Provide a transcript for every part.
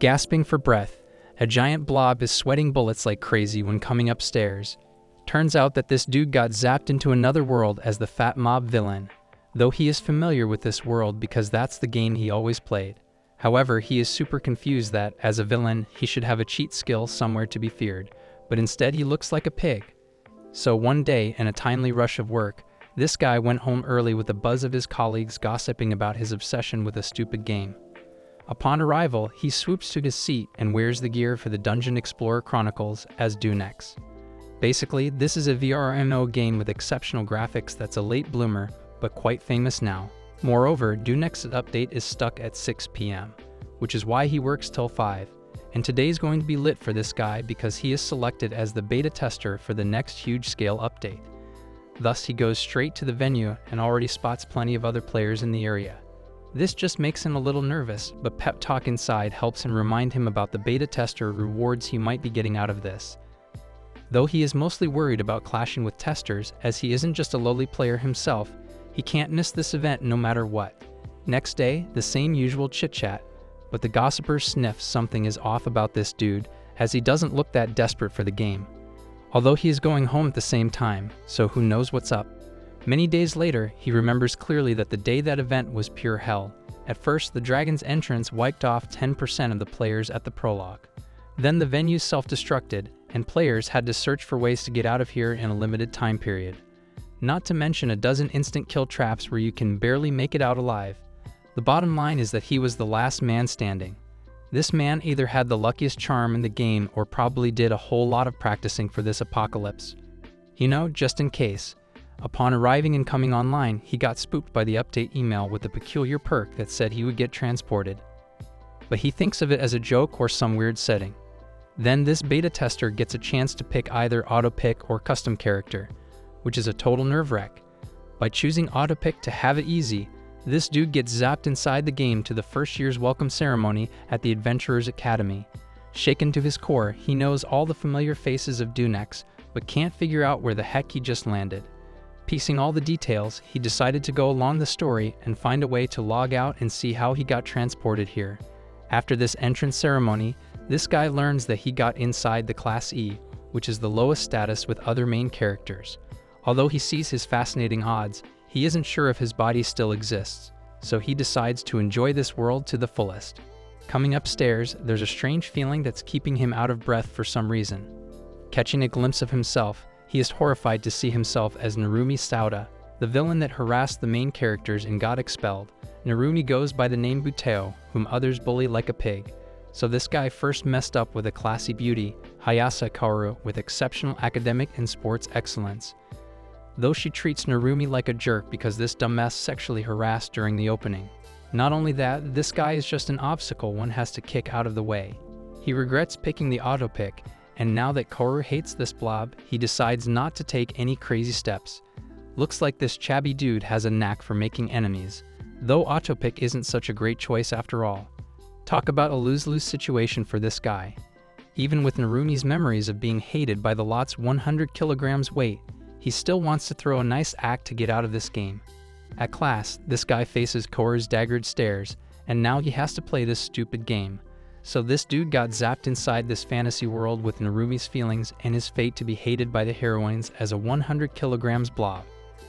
Gasping for breath, a giant blob is sweating bullets like crazy when coming upstairs. Turns out that this dude got zapped into another world as the fat mob villain, though he is familiar with this world because that's the game he always played. However, he is super confused that, as a villain, he should have a cheat skill somewhere to be feared, but instead he looks like a pig. So one day, in a timely rush of work, this guy went home early with a buzz of his colleagues gossiping about his obsession with a stupid game. Upon arrival, he swoops to his seat and wears the gear for the Dungeon Explorer Chronicles as Dunex. Basically, this is a VRMO game with exceptional graphics that's a late bloomer, but quite famous now. Moreover, Dunex's update is stuck at 6 p.m., which is why he works till 5, and today's going to be lit for this guy because he is selected as the beta tester for the next huge-scale update. Thus, he goes straight to the venue and already spots plenty of other players in the area. This just makes him a little nervous, but pep talk inside helps him remind him about the beta tester rewards he might be getting out of this. Though he is mostly worried about clashing with testers, as he isn't just a lowly player himself, he can't miss this event no matter what. Next day, the same usual chit-chat, but the gossipers sniff something is off about this dude, as he doesn't look that desperate for the game. Although he is going home at the same time, so who knows what's up. Many days later, he remembers clearly that the day that event was pure hell. At first, the dragon's entrance wiped off 10% of the players at the prologue. Then the venue self-destructed, and players had to search for ways to get out of here in a limited time period. Not to mention a dozen instant kill traps where you can barely make it out alive. The bottom line is that he was the last man standing. This man either had the luckiest charm in the game or probably did a whole lot of practicing for this apocalypse. You know, just in case. Upon arriving and coming online, he got spooked by the update email with a peculiar perk that said he would get transported. But he thinks of it as a joke or some weird setting. Then this beta tester gets a chance to pick either auto-pick or custom character, which is a total nerve-wrack. By choosing auto-pick to have it easy, this dude gets zapped inside the game to the first year's welcome ceremony at the Adventurers Academy. Shaken to his core, he knows all the familiar faces of Dunex, but can't figure out where the heck he just landed. Piecing all the details, he decided to go along the story and find a way to log out and see how he got transported here. After this entrance ceremony, this guy learns that he got inside the Class E, which is the lowest status with other main characters. Although he sees his fascinating odds, he isn't sure if his body still exists, so he decides to enjoy this world to the fullest. Coming upstairs, there's a strange feeling that's keeping him out of breath for some reason. Catching a glimpse of himself, he is horrified to see himself as Narumi Sauda, the villain that harassed the main characters and got expelled. Narumi goes by the name Buteo, whom others bully like a pig. So this guy first messed up with a classy beauty, Hayase Kaoru, with exceptional academic and sports excellence. Though she treats Narumi like a jerk because this dumbass sexually harassed during the opening. Not only that, this guy is just an obstacle one has to kick out of the way. He regrets picking the auto-pick, and now that Kaoru hates this blob, he decides not to take any crazy steps. Looks like this chabby dude has a knack for making enemies, though auto-pick isn't such a great choice after all. Talk about a lose-lose situation for this guy. Even with Narumi's memories of being hated by the lot's 100 kilograms weight, he still wants to throw a nice act to get out of this game. At class, this guy faces Kaoru's daggered stares, and now he has to play this stupid game. So this dude got zapped inside this fantasy world with Narumi's feelings and his fate to be hated by the heroines as a 100 kilograms blob.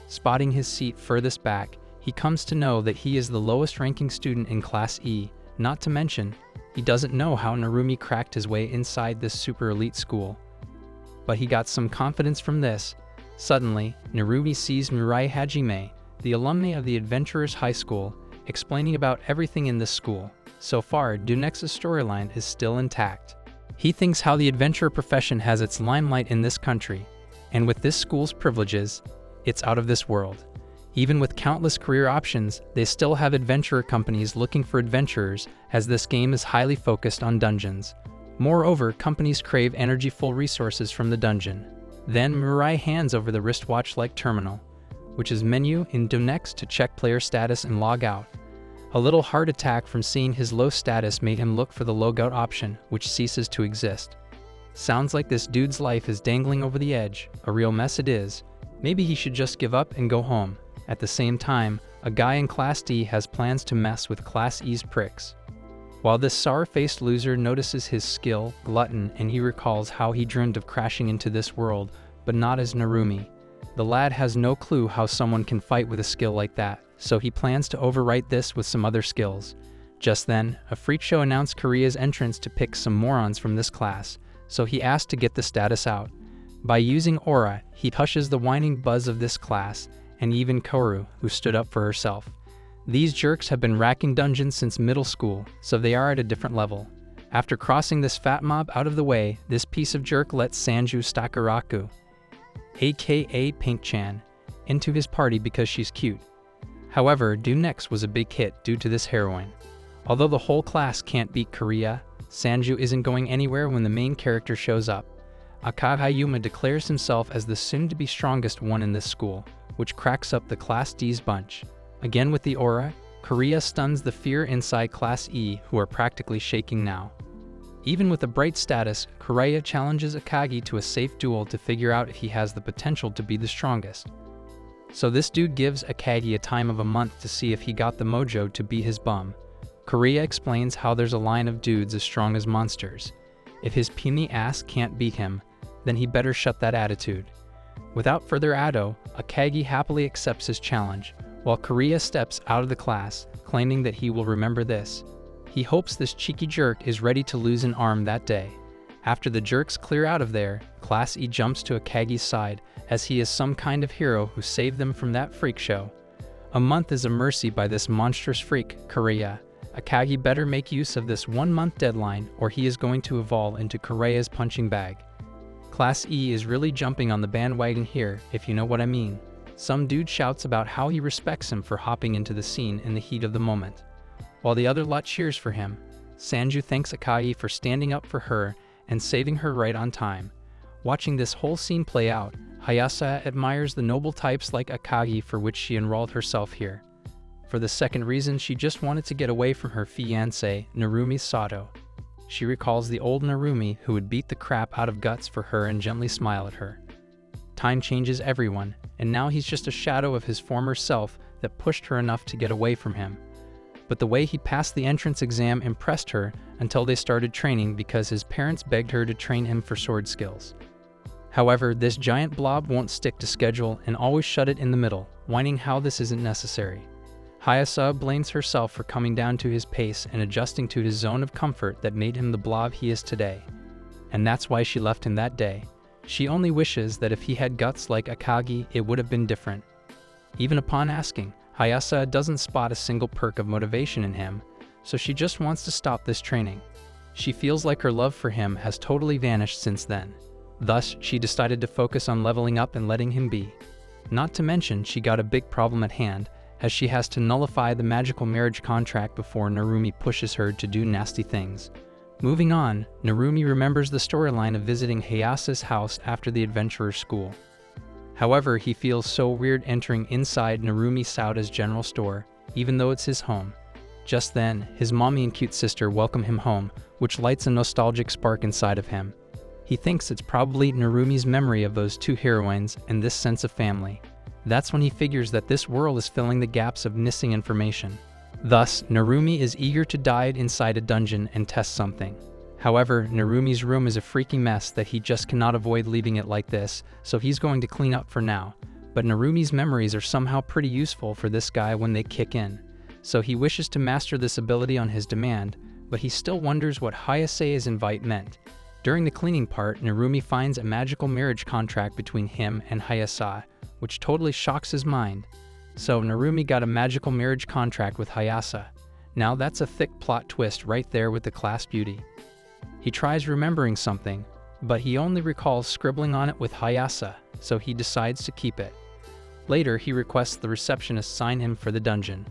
Spotting his seat furthest back, he comes to know that he is the lowest ranking student in Class E, not to mention, he doesn't know how Narumi cracked his way inside this super elite school. But he got some confidence from this. Suddenly, Narumi sees Mirai Hajime, the alumni of the Adventurers High School, explaining about everything in this school. So far, Dunex's storyline is still intact. He thinks how the adventurer profession has its limelight in this country, and with this school's privileges, it's out of this world. Even with countless career options, they still have adventurer companies looking for adventurers, as this game is highly focused on dungeons. Moreover, companies crave energy-full resources from the dungeon. Then Mirai hands over the wristwatch-like terminal, which is menu in Dunex to check player status and log out. A little heart attack from seeing his low status made him look for the logout option, which ceases to exist. Sounds like this dude's life is dangling over the edge, a real mess it is. Maybe he should just give up and go home. At the same time, a guy in Class D has plans to mess with Class E's pricks. While this sour-faced loser notices his skill, glutton, and he recalls how he dreamed of crashing into this world, but not as Narumi. The lad has no clue how someone can fight with a skill like that, so he plans to overwrite this with some other skills. Just then, a freak show announced Korea's entrance to pick some morons from this class, so he asked to get the status out. By using aura, he hushes the whining buzz of this class, and even Koru, who stood up for herself. These jerks have been racking dungeons since middle school, so they are at a different level. After crossing this fat mob out of the way, this piece of jerk lets Sanju Stakaraku, aka Pink-chan, into his party because she's cute. However, Due Next was a big hit due to this heroine. Although the whole class can't beat Korea, Sanju isn't going anywhere when the main character shows up. Akagayuma declares himself as the soon-to-be strongest one in this school, which cracks up the Class D's bunch. Again with the aura, Korea stuns the fear inside Class E, who are practically shaking now. Even with a bright status, Korea challenges Akagi to a safe duel to figure out if he has the potential to be the strongest. So this dude gives Akagi a time of a month to see if he got the mojo to beat his bum. Korea explains how there's a line of dudes as strong as monsters. If his puny ass can't beat him, then he better shut that attitude. Without further ado, Akagi happily accepts his challenge, while Korea steps out of the class, claiming that he will remember this. He hopes this cheeky jerk is ready to lose an arm that day. After the jerks clear out of there, Class E jumps to Akagi's side, as he is some kind of hero who saved them from that freak show. A month is a mercy by this monstrous freak, Korea. Akagi better make use of this 1-month deadline, or he is going to evolve into Korea's punching bag. Class E is really jumping on the bandwagon here, if you know what I mean. Some dude shouts about how he respects him for hopping into the scene in the heat of the moment. While the other lot cheers for him, Sanju thanks Akagi for standing up for her and saving her right on time. Watching this whole scene play out, Hayasa admires the noble types like Akagi for which she enrolled herself here. For the second reason, she just wanted to get away from her fiancé, Narumi Sato. She recalls the old Narumi who would beat the crap out of guts for her and gently smile at her. Time changes everyone, and now he's just a shadow of his former self that pushed her enough to get away from him. But the way he passed the entrance exam impressed her until they started training because his parents begged her to train him for sword skills. However, this giant blob won't stick to schedule and always shut it in the middle, whining how this isn't necessary. Hayasa blames herself for coming down to his pace and adjusting to his zone of comfort that made him the blob he is today. And that's why she left him that day. She only wishes that if he had guts like Akagi, it would have been different. Even upon asking, Hayasa doesn't spot a single perk of motivation in him, so she just wants to stop this training. She feels like her love for him has totally vanished since then. Thus, she decided to focus on leveling up and letting him be. Not to mention, she got a big problem at hand, as she has to nullify the magical marriage contract before Narumi pushes her to do nasty things. Moving on, Narumi remembers the storyline of visiting Hayasa's house after the adventurer's school. However, he feels so weird entering inside Narumi Sauda's general store, even though it's his home. Just then, his mommy and cute sister welcome him home, which lights a nostalgic spark inside of him. He thinks it's probably Narumi's memory of those two heroines and this sense of family. That's when he figures that this world is filling the gaps of missing information. Thus, Narumi is eager to dive inside a dungeon and test something. However, Narumi's room is a freaking mess that he just cannot avoid leaving it like this, so he's going to clean up for now. But Narumi's memories are somehow pretty useful for this guy when they kick in. So he wishes to master this ability on his demand, but he still wonders what Hayase's invite meant. During the cleaning part, Narumi finds a magical marriage contract between him and Hayasa, which totally shocks his mind. So Narumi got a magical marriage contract with Hayasa. Now that's a thick plot twist right there with the class beauty. He tries remembering something, but he only recalls scribbling on it with Hayasa, so he decides to keep it. Later, he requests the receptionist sign him for the dungeon.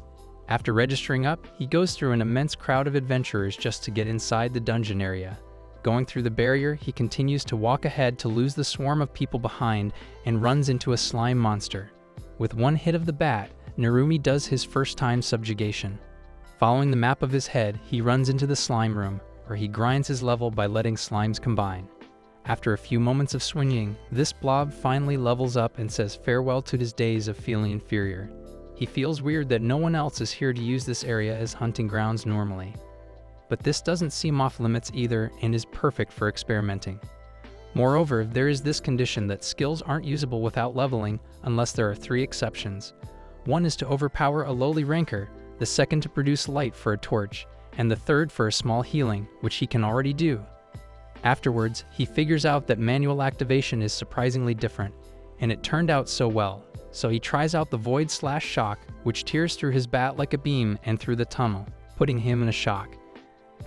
After registering up, he goes through an immense crowd of adventurers just to get inside the dungeon area. Going through the barrier, he continues to walk ahead to lose the swarm of people behind and runs into a slime monster. With one hit of the bat, Narumi does his first time subjugation. Following the map of his head, he runs into the slime room, where he grinds his level by letting slimes combine. After a few moments of swinging, this blob finally levels up and says farewell to his days of feeling inferior. He feels weird that no one else is here to use this area as hunting grounds normally. but this doesn't seem off limits either and is perfect for experimenting. Moreover, there is this condition that skills aren't usable without leveling unless there are 3 exceptions. One is to overpower a lowly ranker, the second to produce light for a torch, and the third for a small healing, which he can already do. Afterwards, he figures out that manual activation is surprisingly different, and it turned out so well. So he tries out the Void/Shock, which tears through his bat like a beam and through the tunnel, putting him in a shock.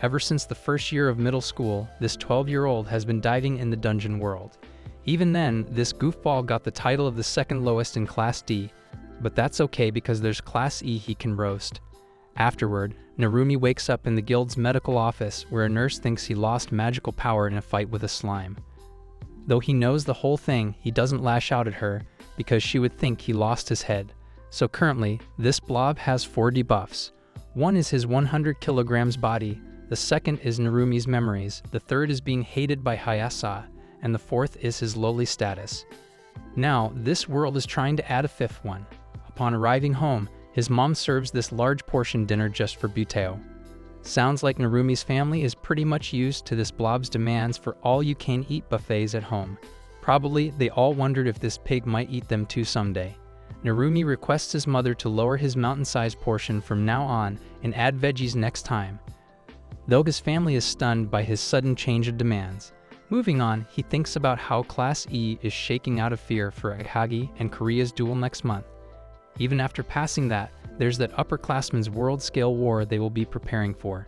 Ever since the first year of middle school, this 12-year-old has been diving in the dungeon world. Even then, this goofball got the title of the second lowest in Class D, but that's okay because there's Class E he can roast. Afterward, Narumi wakes up in the guild's medical office where a nurse thinks he lost magical power in a fight with a slime. Though he knows the whole thing, he doesn't lash out at her because she would think he lost his head. So currently, this blob has 4 debuffs. One is his 100 kilograms body, the second is Narumi's memories, the third is being hated by Hayasa, and the fourth is his lowly status. Now, this world is trying to add a 5th one. Upon arriving home, his mom serves this large portion dinner just for Buteo. Sounds like Narumi's family is pretty much used to this blob's demands for all-you-can-eat buffets at home. Probably they all wondered if this pig might eat them too someday. Narumi requests his mother to lower his mountain-sized portion from now on and add veggies next time, though his family is stunned by his sudden change of demands. Moving on, he thinks about how Class E is shaking out of fear for Akagi and Korea's duel next month. Even after passing that, there's that upperclassmen's world-scale war they will be preparing for.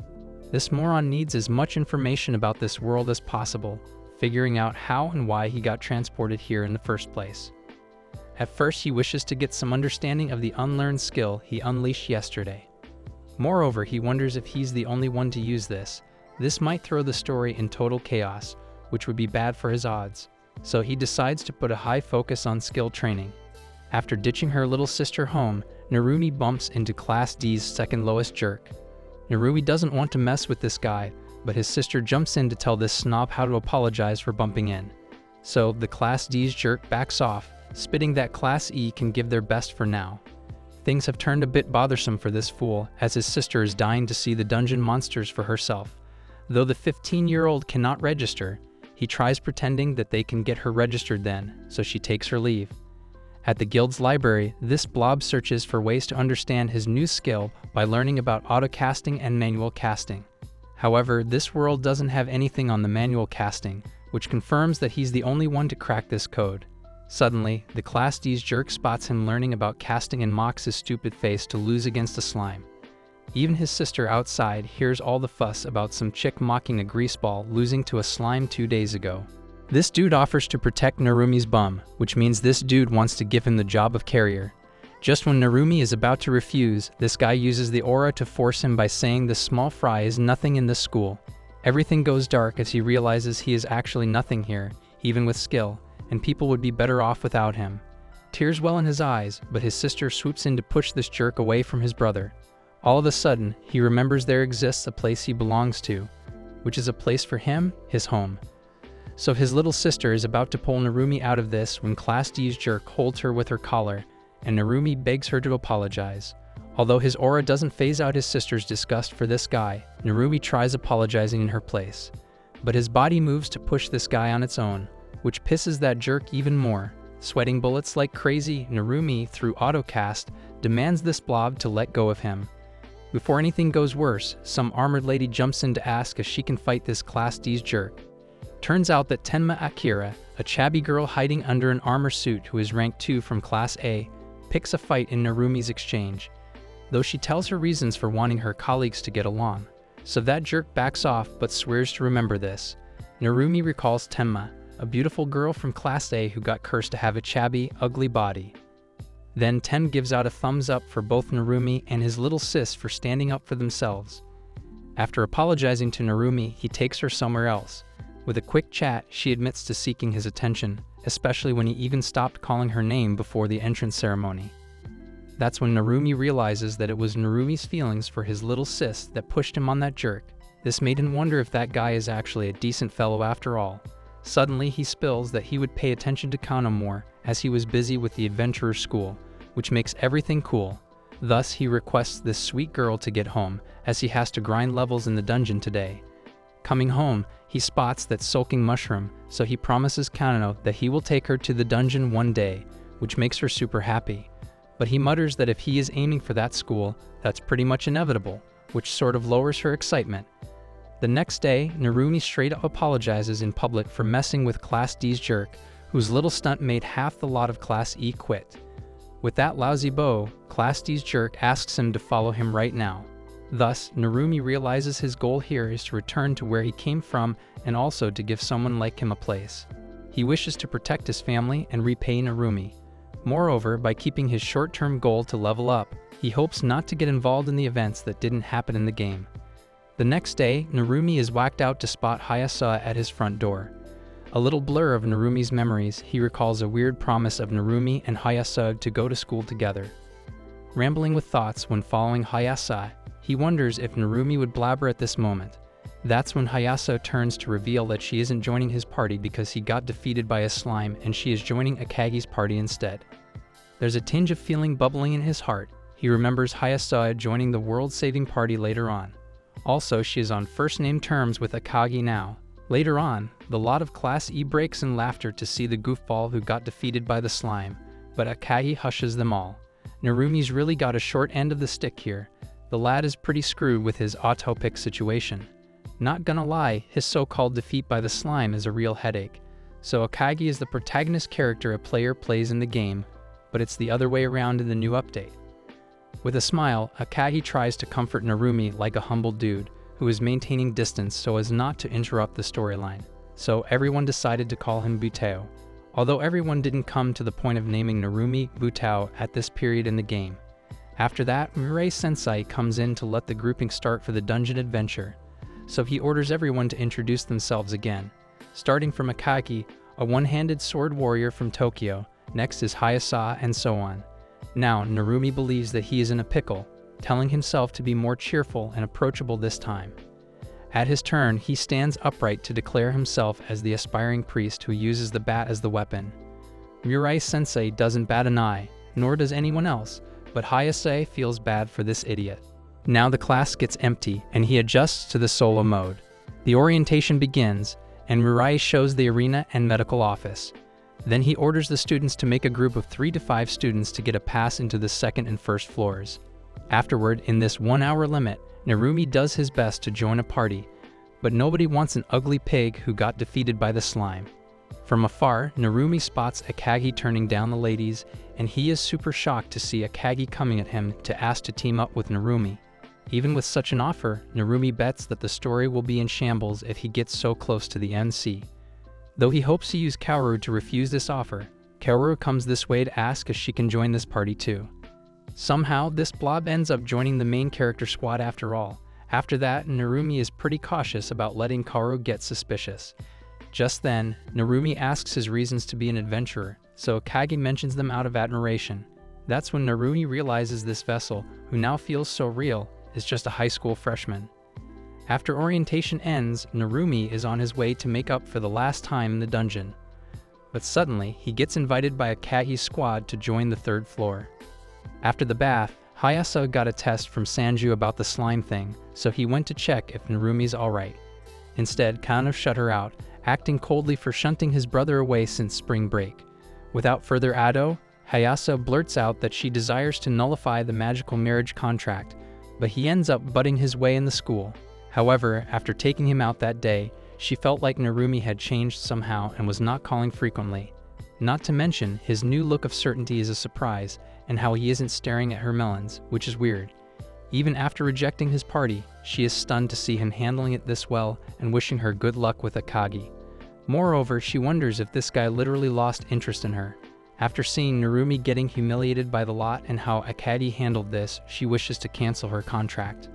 This moron needs as much information about this world as possible, figuring out how and why he got transported here in the first place. At first, he wishes to get some understanding of the unlearned skill he unleashed yesterday. Moreover, he wonders if he's the only one to use this. This might throw the story in total chaos, which would be bad for his odds. So he decides to put a high focus on skill training. After ditching her little sister home, Narumi bumps into Class D's second lowest jerk. Narumi doesn't want to mess with this guy, but his sister jumps in to tell this snob how to apologize for bumping in. So the Class D's jerk backs off, spitting that Class E can give their best for now. Things have turned a bit bothersome for this fool, as his sister is dying to see the dungeon monsters for herself. Though the 15-year-old cannot register, he tries pretending that they can get her registered then, so she takes her leave. At the guild's library, this blob searches for ways to understand his new skill by learning about auto-casting and manual casting. However, this world doesn't have anything on the manual casting, which confirms that he's the only one to crack this code. Suddenly, the Class D's jerk spots him learning about casting and mocks his stupid face to lose against a slime. Even his sister outside hears all the fuss about some chick mocking a greaseball losing to a slime 2 days ago. This dude offers to protect Narumi's bum, which means this dude wants to give him the job of carrier. Just when Narumi is about to refuse, this guy uses the aura to force him by saying the small fry is nothing in this school. Everything goes dark as he realizes he is actually nothing here, even with skill, and people would be better off without him. Tears well in his eyes, but his sister swoops in to push this jerk away from his brother. All of a sudden, he remembers there exists a place he belongs to, which is a place for him, his home. So his little sister is about to pull Narumi out of this when Class D's jerk holds her with her collar, and Narumi begs her to apologize. Although his aura doesn't phase out his sister's disgust for this guy, Narumi tries apologizing in her place. But his body moves to push this guy on its own, which pisses that jerk even more. Sweating bullets like crazy, Narumi, through autocast, demands this blob to let go of him. Before anything goes worse, some armored lady jumps in to ask if she can fight this Class D's jerk. Turns out that Tenma Akira, a chubby girl hiding under an armor suit who is rank 2 from Class A, picks a fight in Narumi's exchange, though she tells her reasons for wanting her colleagues to get along. So that jerk backs off but swears to remember this. Narumi recalls Tenma, a beautiful girl from Class A who got cursed to have a chubby, ugly body. Then Ten gives out a thumbs up for both Narumi and his little sis for standing up for themselves. After apologizing to Narumi, he takes her somewhere else. With a quick chat, she admits to seeking his attention, especially when he even stopped calling her name before the entrance ceremony. That's when Narumi realizes that it was Narumi's feelings for his little sis that pushed him on that jerk. This made him wonder if that guy is actually a decent fellow after all. Suddenly, he spills that he would pay attention to Kana more, as he was busy with the adventurer school, which makes everything cool. Thus, he requests this sweet girl to get home, as he has to grind levels in the dungeon today. Coming home, he spots that sulking mushroom, so he promises Kanano that he will take her to the dungeon one day, which makes her super happy. But he mutters that if he is aiming for that school, that's pretty much inevitable, which sort of lowers her excitement. The next day, Narumi straight up apologizes in public for messing with Class D's jerk, whose little stunt made half the lot of Class E quit. With that lousy bow, Class D's jerk asks him to follow him right now. Thus, Narumi realizes his goal here is to return to where he came from and also to give someone like him a place. He wishes to protect his family and repay Narumi. Moreover, by keeping his short-term goal to level up, he hopes not to get involved in the events that didn't happen in the game. The next day, Narumi is whacked out to spot Hayasa at his front door. A little blur of Narumi's memories, he recalls a weird promise of Narumi and Hayasa to go to school together. Rambling with thoughts when following Hayasa, he wonders if Narumi would blabber at this moment. That's when Hayasa turns to reveal that she isn't joining his party because he got defeated by a slime and she is joining Akagi's party instead. There's a tinge of feeling bubbling in his heart. He remembers Hayasa joining the world-saving party later on. Also, she is on first-name terms with Akagi now. Later on, the lot of Class E breaks in laughter to see the goofball who got defeated by the slime, but Akagi hushes them all. Narumi's really got a short end of the stick here. The lad is pretty screwed with his autopic situation. Not gonna lie, his so-called defeat by the slime is a real headache. So Akagi is the protagonist character a player plays in the game, but it's the other way around in the new update. With a smile, Akagi tries to comfort Narumi like a humble dude, who is maintaining distance so as not to interrupt the storyline. So everyone decided to call him Butao, although everyone didn't come to the point of naming Narumi Butao at this period in the game. After that, Mirai-sensei comes in to let the grouping start for the dungeon adventure, so he orders everyone to introduce themselves again. Starting from Akagi, a one-handed sword warrior from Tokyo, next is Hayasa, and so on. Now, Narumi believes that he is in a pickle, telling himself to be more cheerful and approachable this time. At his turn, he stands upright to declare himself as the aspiring priest who uses the bat as the weapon. Mirai-sensei doesn't bat an eye, nor does anyone else, but Hayase feels bad for this idiot. Now the class gets empty, and he adjusts to the solo mode. The orientation begins, and Mirai shows the arena and medical office. Then he orders the students to make a group of 3 to 5 students to get a pass into the second and first floors. Afterward, in this 1-hour limit, Narumi does his best to join a party, but nobody wants an ugly pig who got defeated by the slime. From afar, Narumi spots Akagi turning down the ladies, and he is super shocked to see Akagi coming at him to ask to team up with Narumi. Even with such an offer, Narumi bets that the story will be in shambles if he gets so close to the NC. Though he hopes to use Kaoru to refuse this offer, Kaoru comes this way to ask if she can join this party too. Somehow, this blob ends up joining the main character squad after all. After that, Narumi is pretty cautious about letting Kaoru get suspicious. Just then, Narumi asks his reasons to be an adventurer, so Akagi mentions them out of admiration. That's when Narumi realizes this vessel, who now feels so real, is just a high school freshman. After orientation ends, Narumi is on his way to make up for the last time in the dungeon. But suddenly, he gets invited by Akagi's squad to join the 3rd floor. After the bath, Hayasa got a test from Sanju about the slime thing, so he went to check if Narumi's alright. Instead, Kano shut her out, acting coldly for shunting his brother away since spring break. Without further ado, Hayasa blurts out that she desires to nullify the magical marriage contract, but he ends up butting his way in the school. However, after taking him out that day, she felt like Narumi had changed somehow and was not calling frequently. Not to mention, his new look of certainty is a surprise, and how he isn't staring at her melons, which is weird. Even after rejecting his party, she is stunned to see him handling it this well and wishing her good luck with Akagi. Moreover, she wonders if this guy literally lost interest in her. After seeing Narumi getting humiliated by the lot and how Akagi handled this, she wishes to cancel her contract.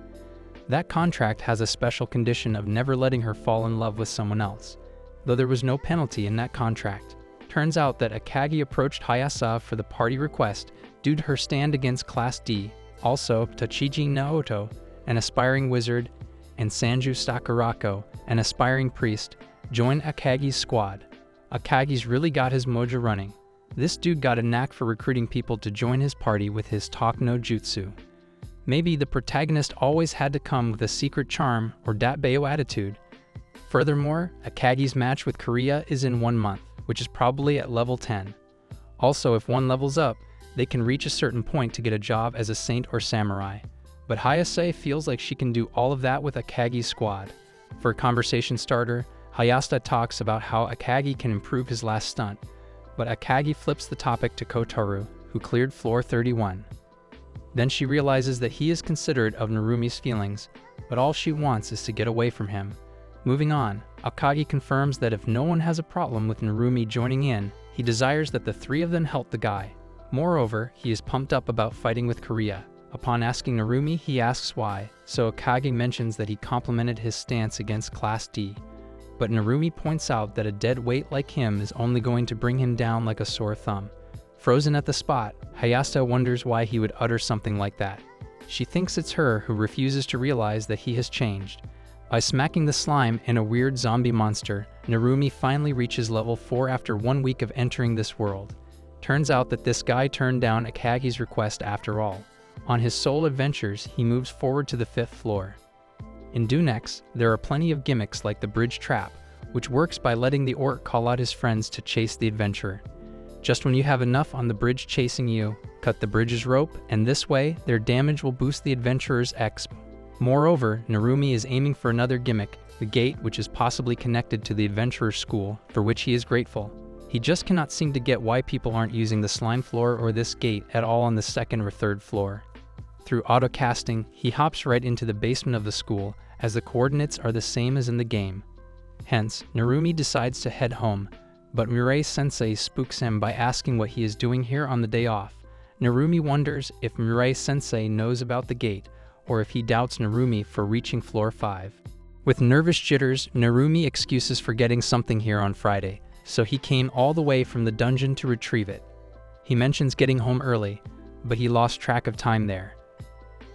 That contract has a special condition of never letting her fall in love with someone else, though there was no penalty in that contract. Turns out that Akagi approached Hayasa for the party request due to her stand against Class D. Also, Tachiji Naoto, an aspiring wizard, and Sanju Sakurako, an aspiring priest, joined Akagi's squad. Akagi's really got his mojo running. This dude got a knack for recruiting people to join his party with his talk no jutsu. Maybe the protagonist always had to come with a secret charm or datbeo attitude. Furthermore, Akagi's match with Korea is in 1 month, which is probably at level 10. Also, if one levels up, they can reach a certain point to get a job as a saint or samurai. But Hayase feels like she can do all of that with Akagi's squad. For a conversation starter, Hayase talks about how Akagi can improve his last stunt, but Akagi flips the topic to Kotaro, who cleared floor 31. Then she realizes that he is considerate of Narumi's feelings, but all she wants is to get away from him. Moving on, Akagi confirms that if no one has a problem with Narumi joining in, he desires that the three of them help the guy. Moreover, he is pumped up about fighting with Korea. Upon asking Narumi, he asks why, so Akagi mentions that he complimented his stance against Class D. But Narumi points out that a dead weight like him is only going to bring him down like a sore thumb. Frozen at the spot, Hayase wonders why he would utter something like that. She thinks it's her who refuses to realize that he has changed. By smacking the slime and a weird zombie monster, Narumi finally reaches level 4 after 1 week of entering this world. Turns out that this guy turned down Akagi's request after all. On his soul adventures, he moves forward to the 5th floor. In Dunex, there are plenty of gimmicks like the bridge trap, which works by letting the orc call out his friends to chase the adventurer. Just when you have enough on the bridge chasing you, cut the bridge's rope, and this way, their damage will boost the adventurer's XP. Moreover, Narumi is aiming for another gimmick, the gate, which is possibly connected to the adventurer's school, for which he is grateful. He just cannot seem to get why people aren't using the slime floor or this gate at all on the 2nd or 3rd floor. Through auto-casting, he hops right into the basement of the school, as the coordinates are the same as in the game. Hence, Narumi decides to head home, but Mirai-sensei spooks him by asking what he is doing here on the day off. Narumi wonders if Mirai-sensei knows about the gate, or if he doubts Narumi for reaching floor 5. With nervous jitters, Narumi excuses for getting something here on Friday, so he came all the way from the dungeon to retrieve it. He mentions getting home early, but he lost track of time there.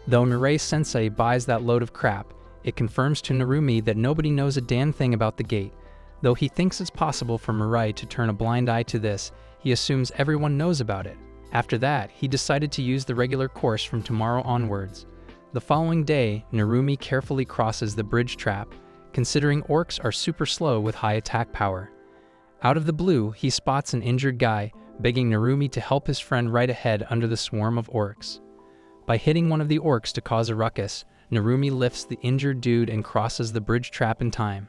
Though Mirai-sensei buys that load of crap, it confirms to Narumi that nobody knows a damn thing about the gate. Though he thinks it's possible for Mirai to turn a blind eye to this, he assumes everyone knows about it. After that, he decided to use the regular course from tomorrow onwards. The following day, Narumi carefully crosses the bridge trap, considering orcs are super slow with high attack power. Out of the blue, he spots an injured guy, begging Narumi to help his friend right ahead under the swarm of orcs. By hitting one of the orcs to cause a ruckus, Narumi lifts the injured dude and crosses the bridge trap in time.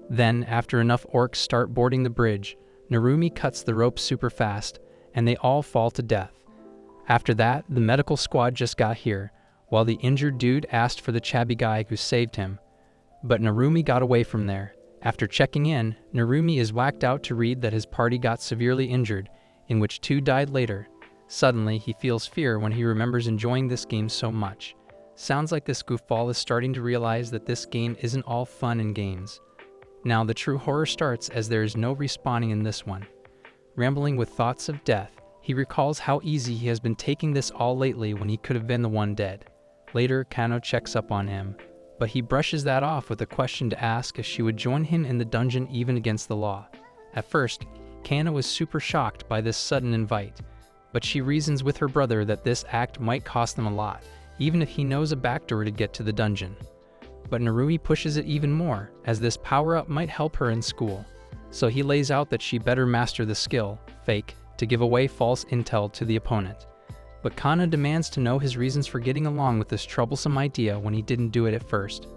Then, after enough orcs start boarding the bridge, Narumi cuts the rope super fast, and they all fall to death. After that, the medical squad just got here, while the injured dude asked for the chubby guy who saved him. But Narumi got away from there. After checking in, Narumi is whacked out to read that his party got severely injured, in which 2 died later. Suddenly, he feels fear when he remembers enjoying this game so much. Sounds like this goofball is starting to realize that this game isn't all fun and games. Now, the true horror starts as there is no respawning in this one. Rambling with thoughts of death, he recalls how easy he has been taking this all lately when he could have been the one dead. Later, Kano checks up on him, but he brushes that off with a question to ask if she would join him in the dungeon even against the law. At first, Kano is super shocked by this sudden invite, but she reasons with her brother that this act might cost them a lot, even if he knows a backdoor to get to the dungeon. But Narumi pushes it even more, as this power-up might help her in school. So he lays out that she better master the skill, fake, to give away false intel to the opponent. But Kana demands to know his reasons for getting along with this troublesome idea when he didn't do it at first.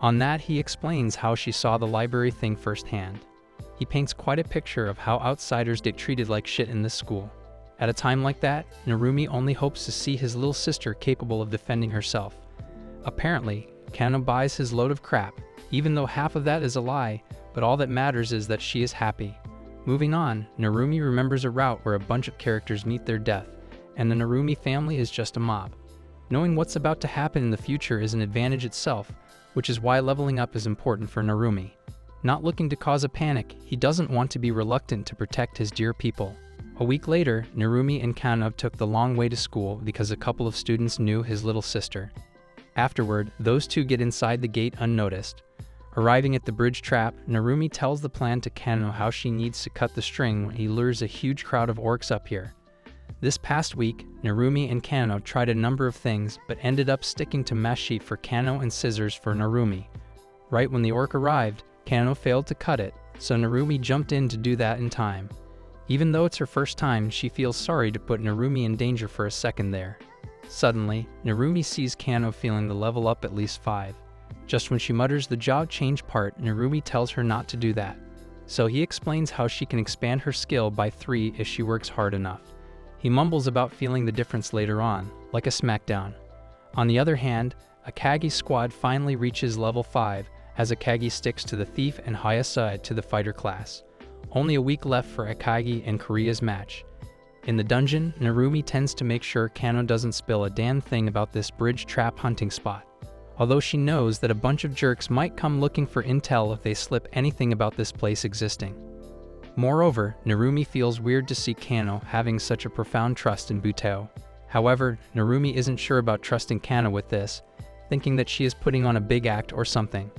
On that, he explains how she saw the library thing firsthand. He paints quite a picture of how outsiders get treated like shit in this school. At a time like that, Narumi only hopes to see his little sister capable of defending herself. Apparently, Kana buys his load of crap, even though half of that is a lie, but all that matters is that she is happy. Moving on, Narumi remembers a route where a bunch of characters meet their death, and the Narumi family is just a mob. Knowing what's about to happen in the future is an advantage itself, which is why leveling up is important for Narumi. Not looking to cause a panic, he doesn't want to be reluctant to protect his dear people. A week later, Narumi and Kana took the long way to school because a couple of students knew his little sister. Afterward, those two get inside the gate unnoticed. Arriving at the bridge trap, Narumi tells the plan to Kano how she needs to cut the string when he lures a huge crowd of orcs up here. This past week, Narumi and Kano tried a number of things but ended up sticking to mesh sheet for Kano and scissors for Narumi. Right when the orc arrived, Kano failed to cut it, so Narumi jumped in to do that in time. Even though it's her first time, she feels sorry to put Narumi in danger for a second there. Suddenly, Narumi sees Kano feeling the level up at least 5. Just when she mutters the job change part, Narumi tells her not to do that. So he explains how she can expand her skill by 3 if she works hard enough. He mumbles about feeling the difference later on, like a smackdown. On the other hand, Akagi's squad finally reaches level 5, as Akagi sticks to the thief and Hayasa to the fighter class. Only a week left for Akagi and Korea's match. In the dungeon, Narumi tends to make sure Kano doesn't spill a damn thing about this bridge trap hunting spot, although she knows that a bunch of jerks might come looking for intel if they slip anything about this place existing. Moreover, Narumi feels weird to see Kano having such a profound trust in Buteo. However, Narumi isn't sure about trusting Kano with this, thinking that she is putting on a big act or something.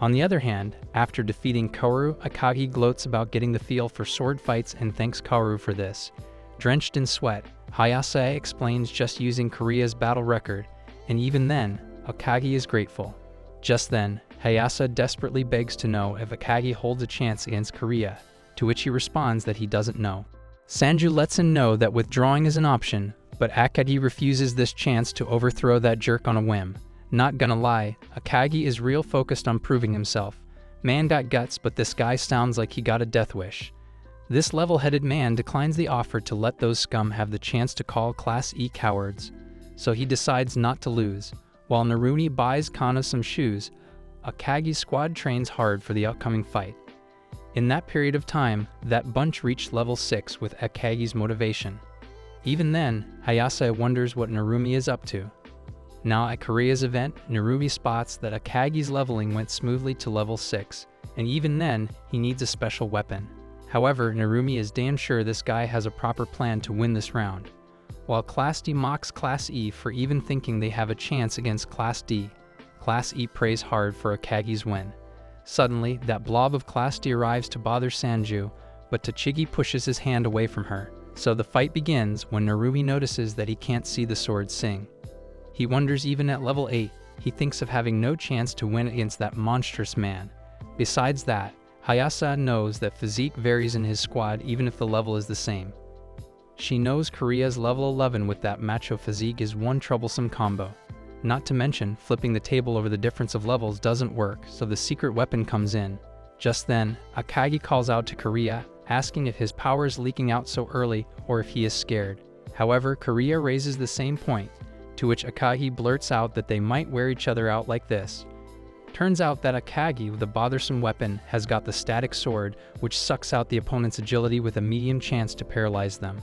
On the other hand, after defeating Kaoru, Akagi gloats about getting the feel for sword fights and thanks Kaoru for this. Drenched in sweat, Hayase explains just using Korea's battle record, and even then, Akagi is grateful. Just then, Hayase desperately begs to know if Akagi holds a chance against Korea, to which he responds that he doesn't know. Sanju lets him know that withdrawing is an option, but Akagi refuses this chance to overthrow that jerk on a whim. Not gonna lie, Akagi is real focused on proving himself. Man got guts, but this guy sounds like he got a death wish. This level-headed man declines the offer to let those scum have the chance to call Class E cowards, so he decides not to lose. While Narumi buys Kana some shoes, Akagi's squad trains hard for the upcoming fight. In that period of time, that bunch reached level 6 with Akagi's motivation. Even then, Hayase wonders what Narumi is up to. Now at Korea's event, Narumi spots that Akagi's leveling went smoothly to level 6, and even then, he needs a special weapon. However, Narumi is damn sure this guy has a proper plan to win this round. While Class D mocks Class E for even thinking they have a chance against Class D, Class E prays hard for Akagi's win. Suddenly, that blob of Class D arrives to bother Sanju, but Tachigi pushes his hand away from her. So the fight begins when Narumi notices that he can't see the sword sing. He wonders even at level 8, he thinks of having no chance to win against that monstrous man. Besides that, Hayase knows that physique varies in his squad even if the level is the same. She knows Korea's level 11 with that macho physique is one troublesome combo. Not to mention, flipping the table over the difference of levels doesn't work, so the secret weapon comes in. Just then, Akagi calls out to Korea, asking if his power is leaking out so early or if he is scared. However, Korea raises the same point, to which Akagi blurts out that they might wear each other out like this. Turns out that Akagi with a bothersome weapon has got the static sword, which sucks out the opponent's agility with a medium chance to paralyze them.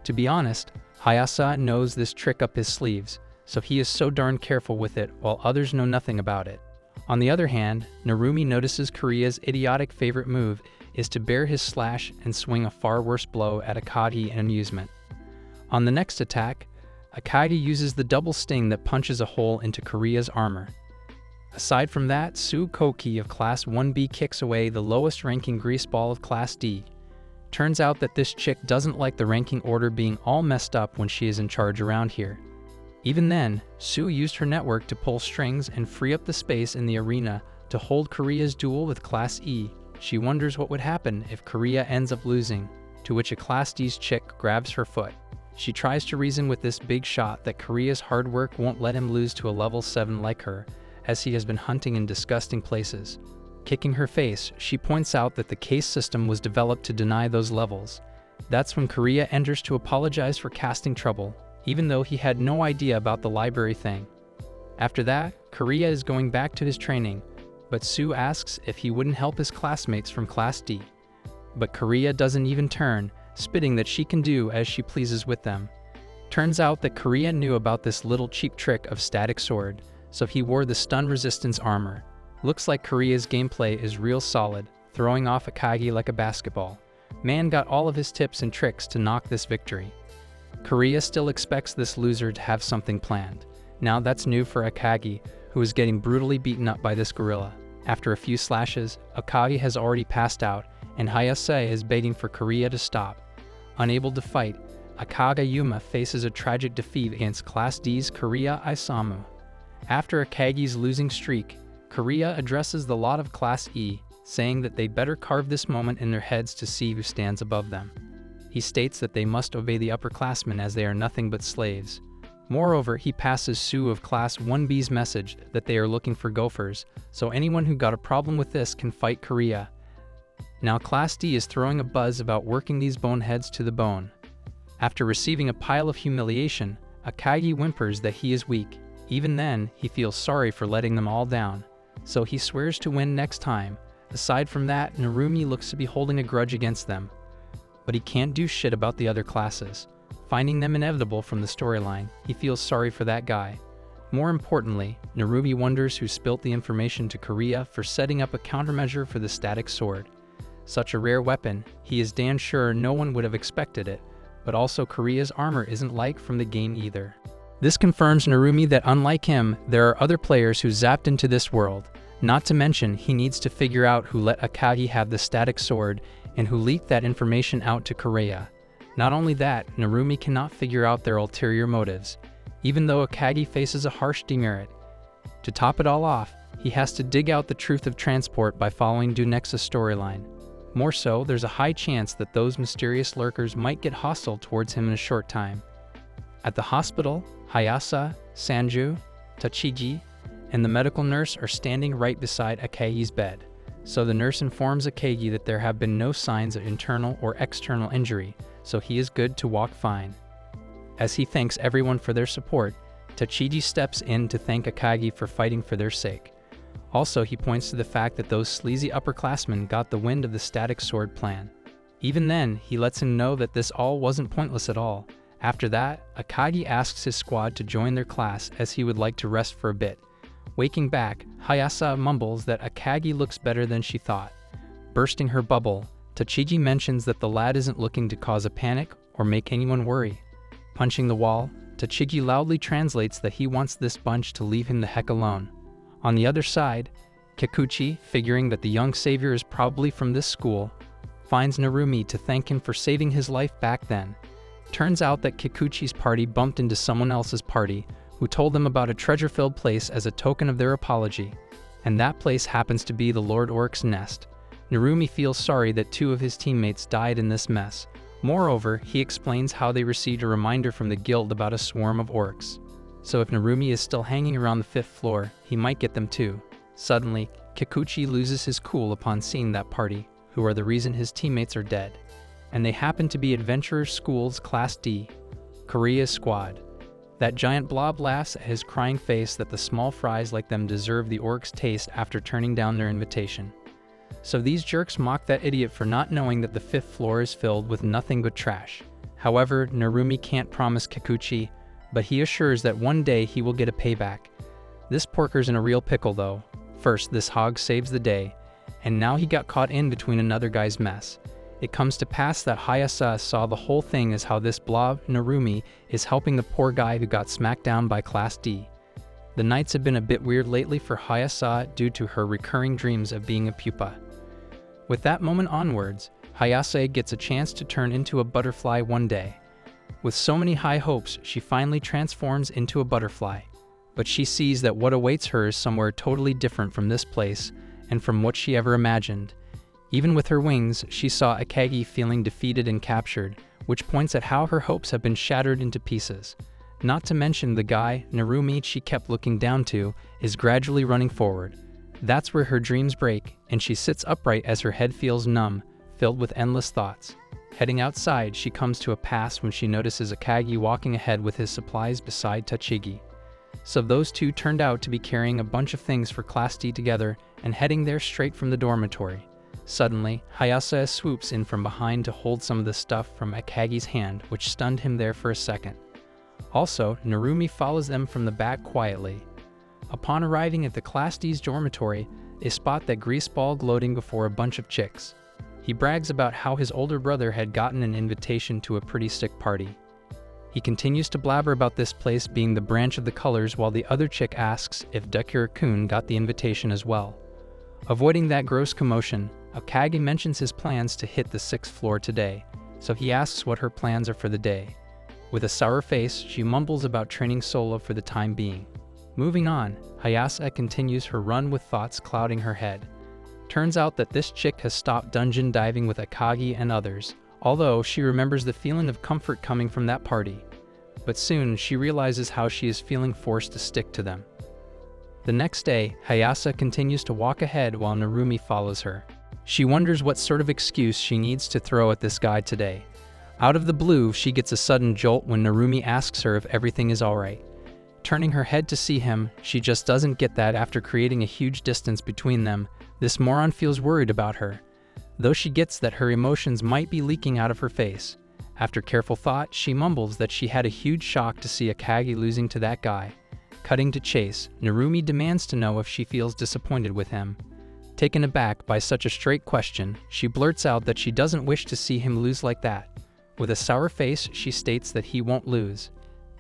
To be honest, Hayase knows this trick up his sleeves, so he is so darn careful with it while others know nothing about it. On the other hand, Narumi notices Korea's idiotic favorite move is to bare his slash and swing a far worse blow at Akagi in amusement. On the next attack, Akagi uses the double sting that punches a hole into Korea's armor. Aside from that, Su Koki of Class 1B kicks away the lowest ranking greaseball of Class D. Turns out that this chick doesn't like the ranking order being all messed up when she is in charge around here. Even then, Su used her network to pull strings and free up the space in the arena to hold Korea's duel with Class E. She wonders what would happen if Korea ends up losing, to which a Class D's chick grabs her foot. She tries to reason with this big shot that Korea's hard work won't let him lose to a level 7 like her, as he has been hunting in disgusting places. Kicking her face, she points out that the case system was developed to deny those levels. That's when Korea enters to apologize for casting trouble, even though he had no idea about the library thing. After that, Korea is going back to his training, but Su asks if he wouldn't help his classmates from Class D. But Korea doesn't even turn, spitting that she can do as she pleases with them. Turns out that Korea knew about this little cheap trick of static sword, so he wore the stun resistance armor. Looks like Korea's gameplay is real solid, throwing off Akagi like a basketball. Man got all of his tips and tricks to knock this victory. Korea still expects this loser to have something planned. Now that's new for Akagi, who is getting brutally beaten up by this gorilla. After a few slashes, Akagi has already passed out, and Hayase is begging for Kariya to stop. Unable to fight, Akagi Yuma faces a tragic defeat against Class D's Kariya Isamu. After Akagi's losing streak, Kariya addresses the lot of Class E, saying that they better carve this moment in their heads to see who stands above them. He states that they must obey the upperclassmen as they are nothing but slaves. Moreover, he passes Sue of Class 1B's message that they are looking for gophers, so anyone who got a problem with this can fight Kariya. Now Class D is throwing a buzz about working these boneheads to the bone. After receiving a pile of humiliation, Akagi whimpers that he is weak. Even then, he feels sorry for letting them all down, so he swears to win next time. Aside from that, Narumi looks to be holding a grudge against them. But he can't do shit about the other classes. Finding them inevitable from the storyline, he feels sorry for that guy. More importantly, Narumi wonders who spilt the information to Kariya for setting up a countermeasure for the static sword. Such a rare weapon, he is damn sure no one would have expected it, but also Kariya's armor isn't like from the game either. This confirms Narumi that unlike him, there are other players who zapped into this world. Not to mention, he needs to figure out who let Akagi have the static sword and who leaked that information out to Kariya. Not only that, Narumi cannot figure out their ulterior motives, even though Akagi faces a harsh demerit. To top it all off, he has to dig out the truth of transport by following Dunexa's storyline. More so, there's a high chance that those mysterious lurkers might get hostile towards him in a short time. At the hospital, Hayase, Sanju, Tachigi, and the medical nurse are standing right beside Akagi's bed, so the nurse informs Akagi that there have been no signs of internal or external injury, so he is good to walk fine. As he thanks everyone for their support, Tachigi steps in to thank Akagi for fighting for their sake. Also, he points to the fact that those sleazy upperclassmen got the wind of the static sword plan. Even then, he lets him know that this all wasn't pointless at all. After that, Akagi asks his squad to join their class as he would like to rest for a bit. Waking back, Hayase mumbles that Akagi looks better than she thought. Bursting her bubble, Tachigi mentions that the lad isn't looking to cause a panic or make anyone worry. Punching the wall, Tachigi loudly translates that he wants this bunch to leave him the heck alone. On the other side, Kikuchi, figuring that the young savior is probably from this school, finds Narumi to thank him for saving his life back then. Turns out that Kikuchi's party bumped into someone else's party, who told them about a treasure-filled place as a token of their apology, and that place happens to be the Lord Orc's nest. Narumi feels sorry that 2 of his teammates died in this mess. Moreover, he explains how they received a reminder from the guild about a swarm of orcs. So if Narumi is still hanging around the 5th floor, he might get them too. Suddenly, Kikuchi loses his cool upon seeing that party, who are the reason his teammates are dead. And they happen to be Adventurer School's Class D, Kariya's squad. That giant blob laughs at his crying face that the small fries like them deserve the orcs' taste after turning down their invitation. So these jerks mock that idiot for not knowing that the 5th floor is filled with nothing but trash. However, Narumi can't promise Kikuchi, but he assures that one day he will get a payback. This porker's in a real pickle though. First, this hog saves the day, and now he got caught in between another guy's mess. It comes to pass that Hayase saw the whole thing as how this blob, Narumi, is helping the poor guy who got smacked down by Class D. The nights have been a bit weird lately for Hayase due to her recurring dreams of being a pupa. With that moment onwards, Hayase gets a chance to turn into a butterfly one day. With so many high hopes, she finally transforms into a butterfly. But she sees that what awaits her is somewhere totally different from this place and from what she ever imagined. Even with her wings, she saw Akagi feeling defeated and captured, which points at how her hopes have been shattered into pieces. Not to mention the guy, Narumi, she kept looking down to, is gradually running forward. That's where her dreams break, and she sits upright as her head feels numb, filled with endless thoughts. Heading outside, she comes to a pass when she notices Akagi walking ahead with his supplies beside Tachigi. So those two turned out to be carrying a bunch of things for Class D together and heading there straight from the dormitory. Suddenly, Hayase swoops in from behind to hold some of the stuff from Akagi's hand, which stunned him there for a second. Also, Narumi follows them from the back quietly. Upon arriving at the Class D's dormitory, they spot that greaseball gloating before a bunch of chicks. He brags about how his older brother had gotten an invitation to a pretty sick party. He continues to blabber about this place being the branch of the colors while the other chick asks if Dekura-kun got the invitation as well. Avoiding that gross commotion, Akagi mentions his plans to hit the 6th floor today, so he asks what her plans are for the day. With a sour face, she mumbles about training solo for the time being. Moving on, Hayase continues her run with thoughts clouding her head. Turns out that this chick has stopped dungeon diving with Akagi and others, although she remembers the feeling of comfort coming from that party. But soon she realizes how she is feeling forced to stick to them. The next day, Hayase continues to walk ahead while Narumi follows her. She wonders what sort of excuse she needs to throw at this guy today. Out of the blue, she gets a sudden jolt when Narumi asks her if everything is alright. Turning her head to see him, she just doesn't get that after creating a huge distance between them. This moron feels worried about her, though she gets that her emotions might be leaking out of her face. After careful thought, she mumbles that she had a huge shock to see Akagi losing to that guy. Cutting to chase, Narumi demands to know if she feels disappointed with him. Taken aback by such a straight question, she blurts out that she doesn't wish to see him lose like that. With a sour face, she states that he won't lose.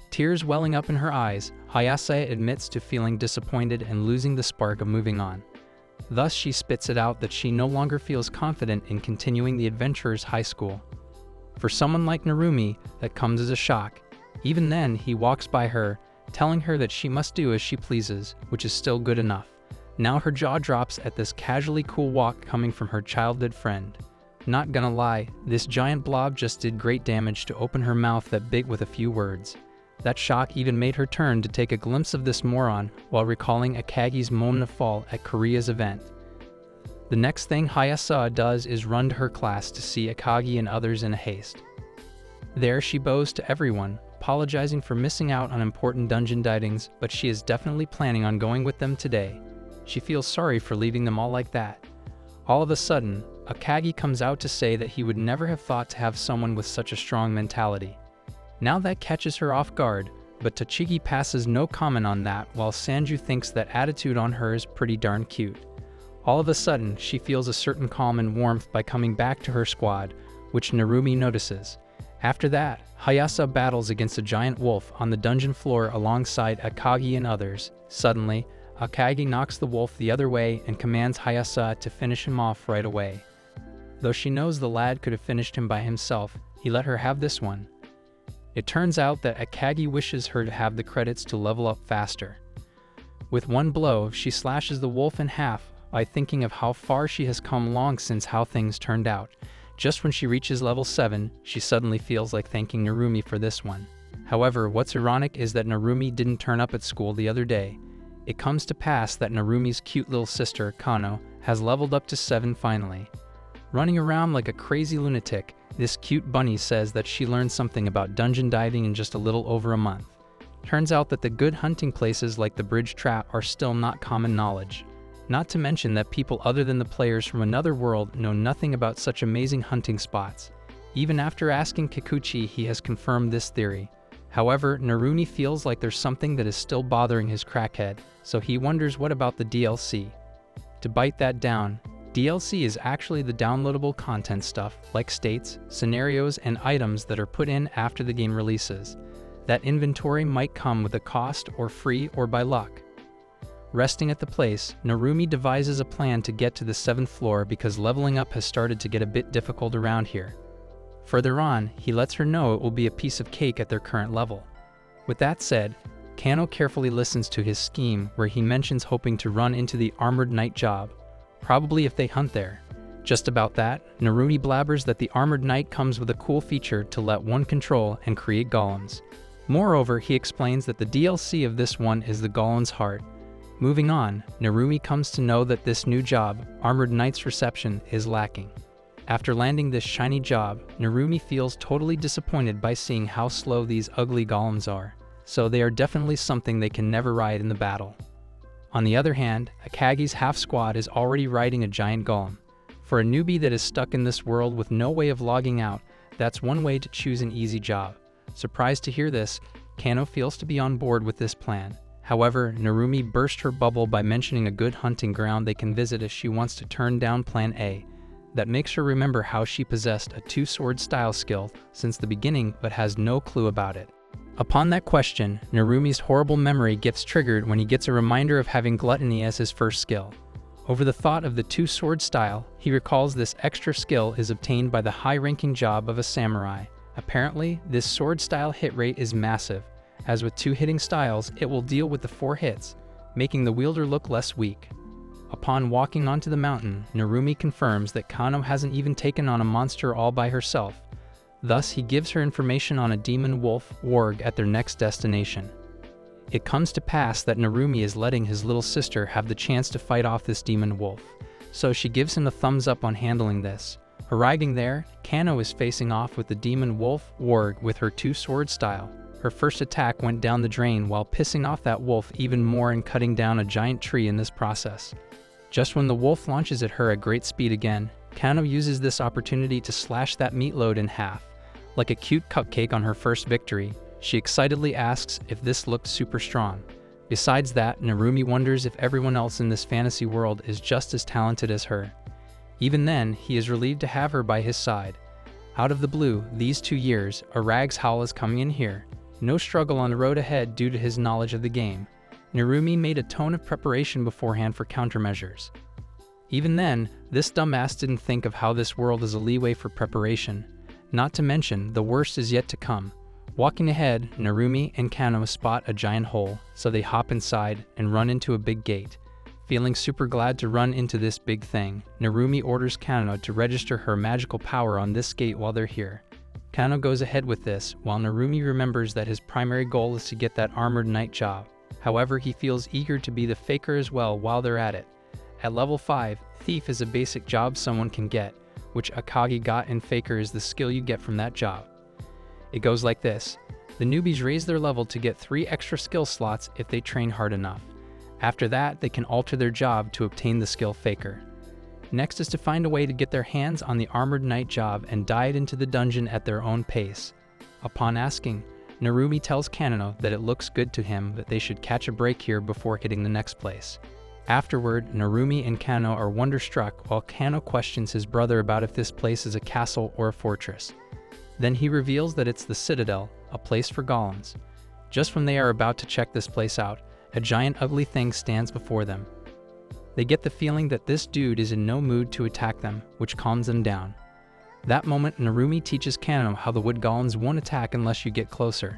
Tears welling up in her eyes, Hayase admits to feeling disappointed and losing the spark of moving on. Thus, she spits it out that she no longer feels confident in continuing the adventurer's high school. For someone like Narumi, that comes as a shock. Even then, he walks by her, telling her that she must do as she pleases, which is still good enough. Now her jaw drops at this casually cool walk coming from her childhood friend. Not gonna lie, this giant blob just did great damage to open her mouth that big with a few words. That shock even made her turn to take a glimpse of this moron while recalling Akagi's Mona fall at Korea's event. The next thing Hayase does is run to her class to see Akagi and others in a haste. There she bows to everyone, apologizing for missing out on important dungeon divings, but she is definitely planning on going with them today. She feels sorry for leaving them all like that. All of a sudden, Akagi comes out to say that he would never have thought to have someone with such a strong mentality. Now that catches her off guard, but Tochigi passes no comment on that while Sanju thinks that attitude on her is pretty darn cute. All of a sudden, she feels a certain calm and warmth by coming back to her squad, which Narumi notices. After that, Hayase battles against a giant wolf on the dungeon floor alongside Akagi and others. Suddenly, Akagi knocks the wolf the other way and commands Hayase to finish him off right away. Though she knows the lad could have finished him by himself, he let her have this one. It turns out that Akagi wishes her to have the credits to level up faster. With one blow, she slashes the wolf in half by thinking of how far she has come long since how things turned out. Just when she reaches level 7, she suddenly feels like thanking Narumi for this one. However, what's ironic is that Narumi didn't turn up at school the other day. It comes to pass that Narumi's cute little sister, Kano, has leveled up to 7 finally. Running around like a crazy lunatic, this cute bunny says that she learned something about dungeon diving in just a little over a month. Turns out that the good hunting places like the Bridge Trap are still not common knowledge. Not to mention that people other than the players from another world know nothing about such amazing hunting spots. Even after asking Kikuchi, he has confirmed this theory. However, Narumi feels like there's something that is still bothering his crackhead, so he wonders what about the DLC. To bite that down, DLC is actually the downloadable content stuff like states, scenarios, and items that are put in after the game releases. That inventory might come with a cost or free or by luck. Resting at the place, Narumi devises a plan to get to the 7th floor because leveling up has started to get a bit difficult around here. Further on, he lets her know it will be a piece of cake at their current level. With that said, Kano carefully listens to his scheme where he mentions hoping to run into the Armored Knight job, probably if they hunt there. Just about that, Narumi blabbers that the Armored Knight comes with a cool feature to let one control and create golems. Moreover, he explains that the DLC of this one is the Golem's Heart. Moving on, Narumi comes to know that this new job, Armored Knight's Reception, is lacking. After landing this shiny job, Narumi feels totally disappointed by seeing how slow these ugly golems are, so they are definitely something they can never ride in the battle. On the other hand, Akagi's half squad is already riding a giant golem. For a newbie that is stuck in this world with no way of logging out, that's one way to choose an easy job. Surprised to hear this, Kano feels to be on board with this plan. However, Narumi burst her bubble by mentioning a good hunting ground they can visit as she wants to turn down Plan A. That makes her remember how she possessed a two-sword style skill since the beginning but has no clue about it. Upon that question, Narumi's horrible memory gets triggered when he gets a reminder of having gluttony as his first skill. Over the thought of the two-sword style, he recalls this extra skill is obtained by the high-ranking job of a samurai. Apparently, this sword style hit rate is massive. As with two hitting styles, it will deal with the 4 hits, making the wielder look less weak. Upon walking onto the mountain, Narumi confirms that Kano hasn't even taken on a monster all by herself. Thus, he gives her information on a demon wolf warg at their next destination. It comes to pass that Narumi is letting his little sister have the chance to fight off this demon wolf, so she gives him a thumbs up on handling this. Arriving there, Kano is facing off with the demon wolf warg with her two-sword style. Her first attack went down the drain while pissing off that wolf even more and cutting down a giant tree in this process. Just when the wolf launches at her at great speed again, Kano uses this opportunity to slash that meat load in half. Like a cute cupcake on her first victory, she excitedly asks if this looked super strong. Besides that, Narumi wonders if everyone else in this fantasy world is just as talented as her. Even then, he is relieved to have her by his side. Out of the blue, these 2 years, a Rag's Howl is coming in here. No struggle on the road ahead due to his knowledge of the game. Narumi made a ton of preparation beforehand for countermeasures. Even then, this dumbass didn't think of how this world is a leeway for preparation. Not to mention, the worst is yet to come. Walking ahead, Narumi and Kano spot a giant hole, so they hop inside and run into a big gate. Feeling super glad to run into this big thing, Narumi orders Kano to register her magical power on this gate while they're here. Kano goes ahead with this, while Narumi remembers that his primary goal is to get that armored knight job. However, he feels eager to be the faker as well while they're at it. At level 5, Thief is a basic job someone can get, which Akagi got, and Faker is the skill you get from that job. It goes like this. The newbies raise their level to get 3 extra skill slots if they train hard enough. After that, they can alter their job to obtain the skill Faker. Next is to find a way to get their hands on the armored knight job and dive into the dungeon at their own pace. Upon asking, Narumi tells Kano that it looks good to him that they should catch a break here before hitting the next place. Afterward, Narumi and Kano are wonderstruck while Kano questions his brother about if this place is a castle or a fortress. Then he reveals that it's the Citadel, a place for golems. Just when they are about to check this place out, a giant ugly thing stands before them. They get the feeling that this dude is in no mood to attack them, which calms them down. That moment, Narumi teaches Kano how the wood golems won't attack unless you get closer.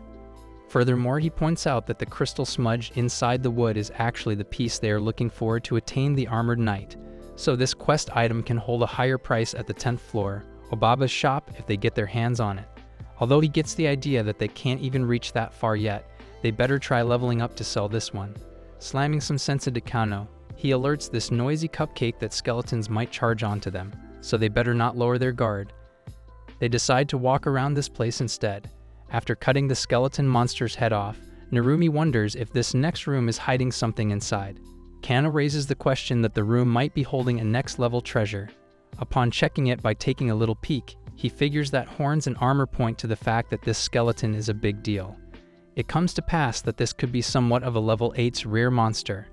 Furthermore, he points out that the crystal smudge inside the wood is actually the piece they are looking for to attain the armored knight, so this quest item can hold a higher price at the 10th floor, Obaba's shop, if they get their hands on it. Although he gets the idea that they can't even reach that far yet, they better try leveling up to sell this one. Slamming some sense into Kano, he alerts this noisy cupcake that skeletons might charge onto them, so they better not lower their guard. They decide to walk around this place instead. After cutting the skeleton monster's head off, Narumi wonders if this next room is hiding something inside. Kano raises the question that the room might be holding a next-level treasure. Upon checking it by taking a little peek, he figures that horns and armor point to the fact that this skeleton is a big deal. It comes to pass that this could be somewhat of a level 8's rare monster.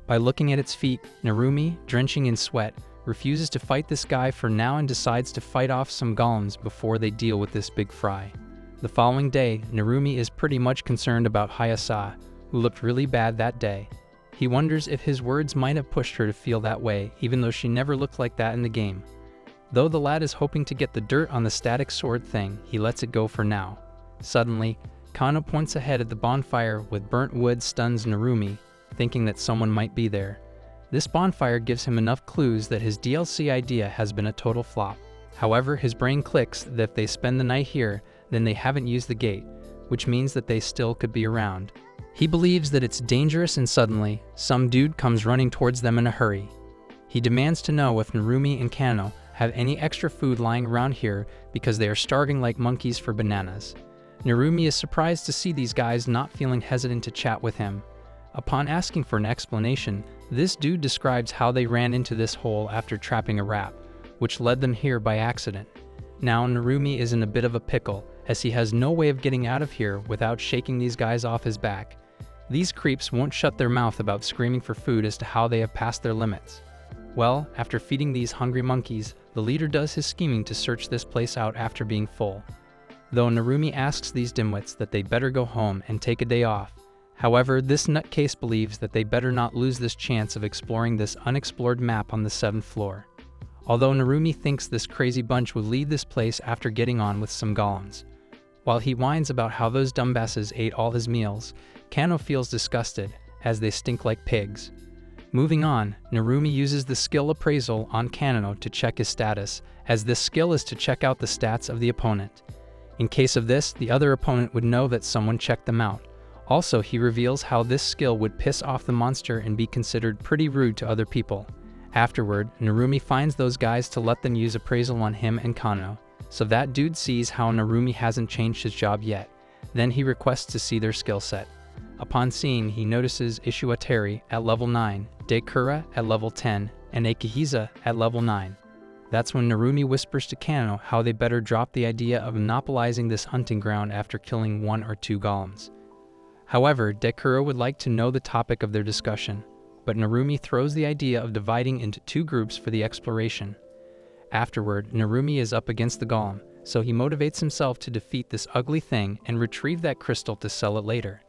By looking at its feet, Narumi, drenching in sweat, refuses to fight this guy for now and decides to fight off some golems before they deal with this big fry. The following day, Narumi is pretty much concerned about Hayasa, who looked really bad that day. He wonders if his words might have pushed her to feel that way, even though she never looked like that in the game. Though the lad is hoping to get the dirt on the static sword thing, he lets it go for now. Suddenly, Kano points ahead at the bonfire with burnt wood stuns Narumi, thinking that someone might be there. This bonfire gives him enough clues that his DLC idea has been a total flop. However, his brain clicks that if they spend the night here, then they haven't used the gate, which means that they still could be around. He believes that it's dangerous, and suddenly, some dude comes running towards them in a hurry. He demands to know if Narumi and Kano have any extra food lying around here because they are starving like monkeys for bananas. Narumi is surprised to see these guys not feeling hesitant to chat with him. Upon asking for an explanation, this dude describes how they ran into this hole after trapping a rat, which led them here by accident. Now Narumi is in a bit of a pickle, as he has no way of getting out of here without shaking these guys off his back. These creeps won't shut their mouth about screaming for food as to how they have passed their limits. Well, after feeding these hungry monkeys, the leader does his scheming to search this place out after being full. Though Narumi asks these dimwits that they better go home and take a day off, However, this nutcase believes that they better not lose this chance of exploring this unexplored map on the 7th floor. Although Narumi thinks this crazy bunch would leave this place after getting on with some golems. While he whines about how those dumbasses ate all his meals, Kano feels disgusted, as they stink like pigs. Moving on, Narumi uses the skill appraisal on Kano to check his status, as this skill is to check out the stats of the opponent. In case of this, the other opponent would know that someone checked them out. Also, he reveals how this skill would piss off the monster and be considered pretty rude to other people. Afterward, Narumi finds those guys to let them use appraisal on him and Kano, so that dude sees how Narumi hasn't changed his job yet. Then he requests to see their skill set. Upon seeing, he notices Ishiwatari at level 9, Dekura at level 10, and Akihisa at level 9. That's when Narumi whispers to Kano how they better drop the idea of monopolizing this hunting ground after killing 1 or 2 golems. However, Dekura would like to know the topic of their discussion, but Narumi throws the idea of dividing into 2 groups for the exploration. Afterward, Narumi is up against the golem, so he motivates himself to defeat this ugly thing and retrieve that crystal to sell it later.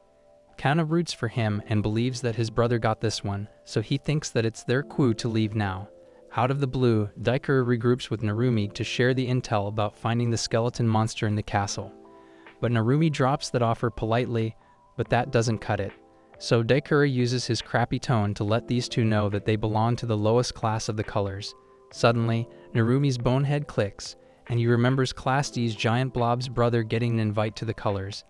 Kano roots for him and believes that his brother got this one, so he thinks that it's their coup to leave now. Out of the blue, Dekura regroups with Narumi to share the intel about finding the skeleton monster in the castle. But Narumi drops that offer politely, but that doesn't cut it. So Dekura uses his crappy tone to let these two know that they belong to the lowest class of the colors. Suddenly, Narumi's bonehead clicks, and he remembers Class D's giant blob's brother getting an invite to the colors.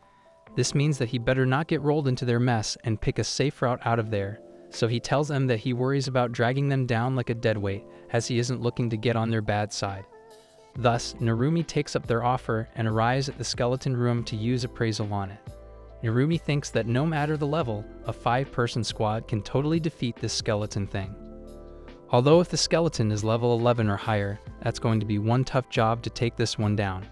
This means that he better not get rolled into their mess and pick a safe route out of there, so he tells them that he worries about dragging them down like a deadweight, as he isn't looking to get on their bad side. Thus, Narumi takes up their offer and arrives at the skeleton room to use appraisal on it. Narumi thinks that no matter the level, a 5-person squad can totally defeat this skeleton thing. Although if the skeleton is level 11 or higher, that's going to be one tough job to take this one down.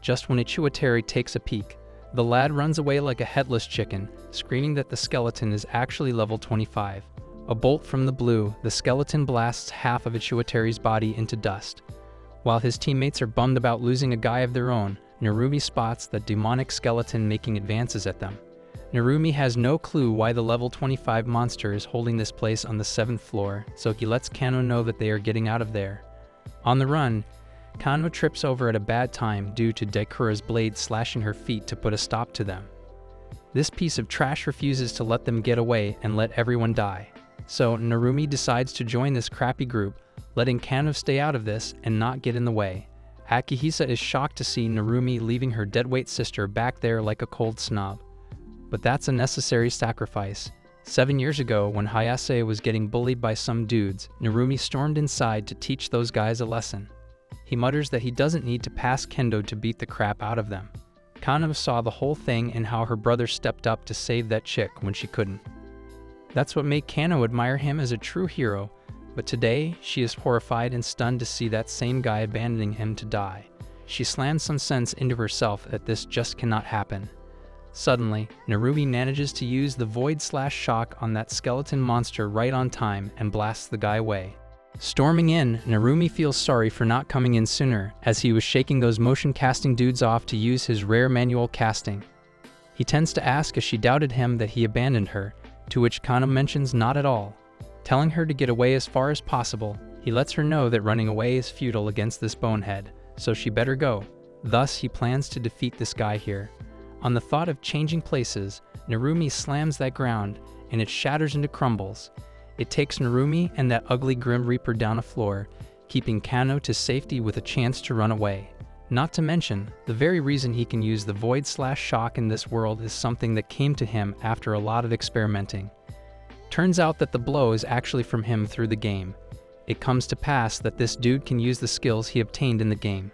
Just when Ichiwatari takes a peek, the lad runs away like a headless chicken, screaming that the skeleton is actually level 25. A bolt from the blue, the skeleton blasts half of Ichiwatari's body into dust. While his teammates are bummed about losing a guy of their own, Narumi spots the demonic skeleton making advances at them. Narumi has no clue why the level 25 monster is holding this place on the 7th floor, so he lets Kano know that they are getting out of there. On the run, Kano trips over at a bad time due to Dekura's blade slashing her feet to put a stop to them. This piece of trash refuses to let them get away and let everyone die, so Narumi decides to join this crappy group, letting Kano stay out of this and not get in the way. Akihisa is shocked to see Narumi leaving her deadweight sister back there like a cold snob. But that's a necessary sacrifice. 7 years ago, when Hayase was getting bullied by some dudes, Narumi stormed inside to teach those guys a lesson. He mutters that he doesn't need to pass kendo to beat the crap out of them. Kano saw the whole thing and how her brother stepped up to save that chick when she couldn't. That's what made Kano admire him as a true hero, but today she is horrified and stunned to see that same guy abandoning him to die. She slams some sense into herself that this just cannot happen. Suddenly, Narumi manages to use the void/shock on that skeleton monster right on time and blasts the guy away. Storming in, Narumi feels sorry for not coming in sooner, as he was shaking those motion casting dudes off to use his rare manual casting. He tends to ask if she doubted him that he abandoned her, to which Kano mentions not at all. Telling her to get away as far as possible, he lets her know that running away is futile against this bonehead, so she better go. Thus, he plans to defeat this guy here. On the thought of changing places, Narumi slams that ground, and it shatters into crumbles. It takes Narumi and that ugly Grim Reaper down a floor, keeping Kano to safety with a chance to run away. Not to mention, the very reason he can use the void/shock in this world is something that came to him after a lot of experimenting. Turns out that the blow is actually from him through the game. It comes to pass that this dude can use the skills he obtained in the game.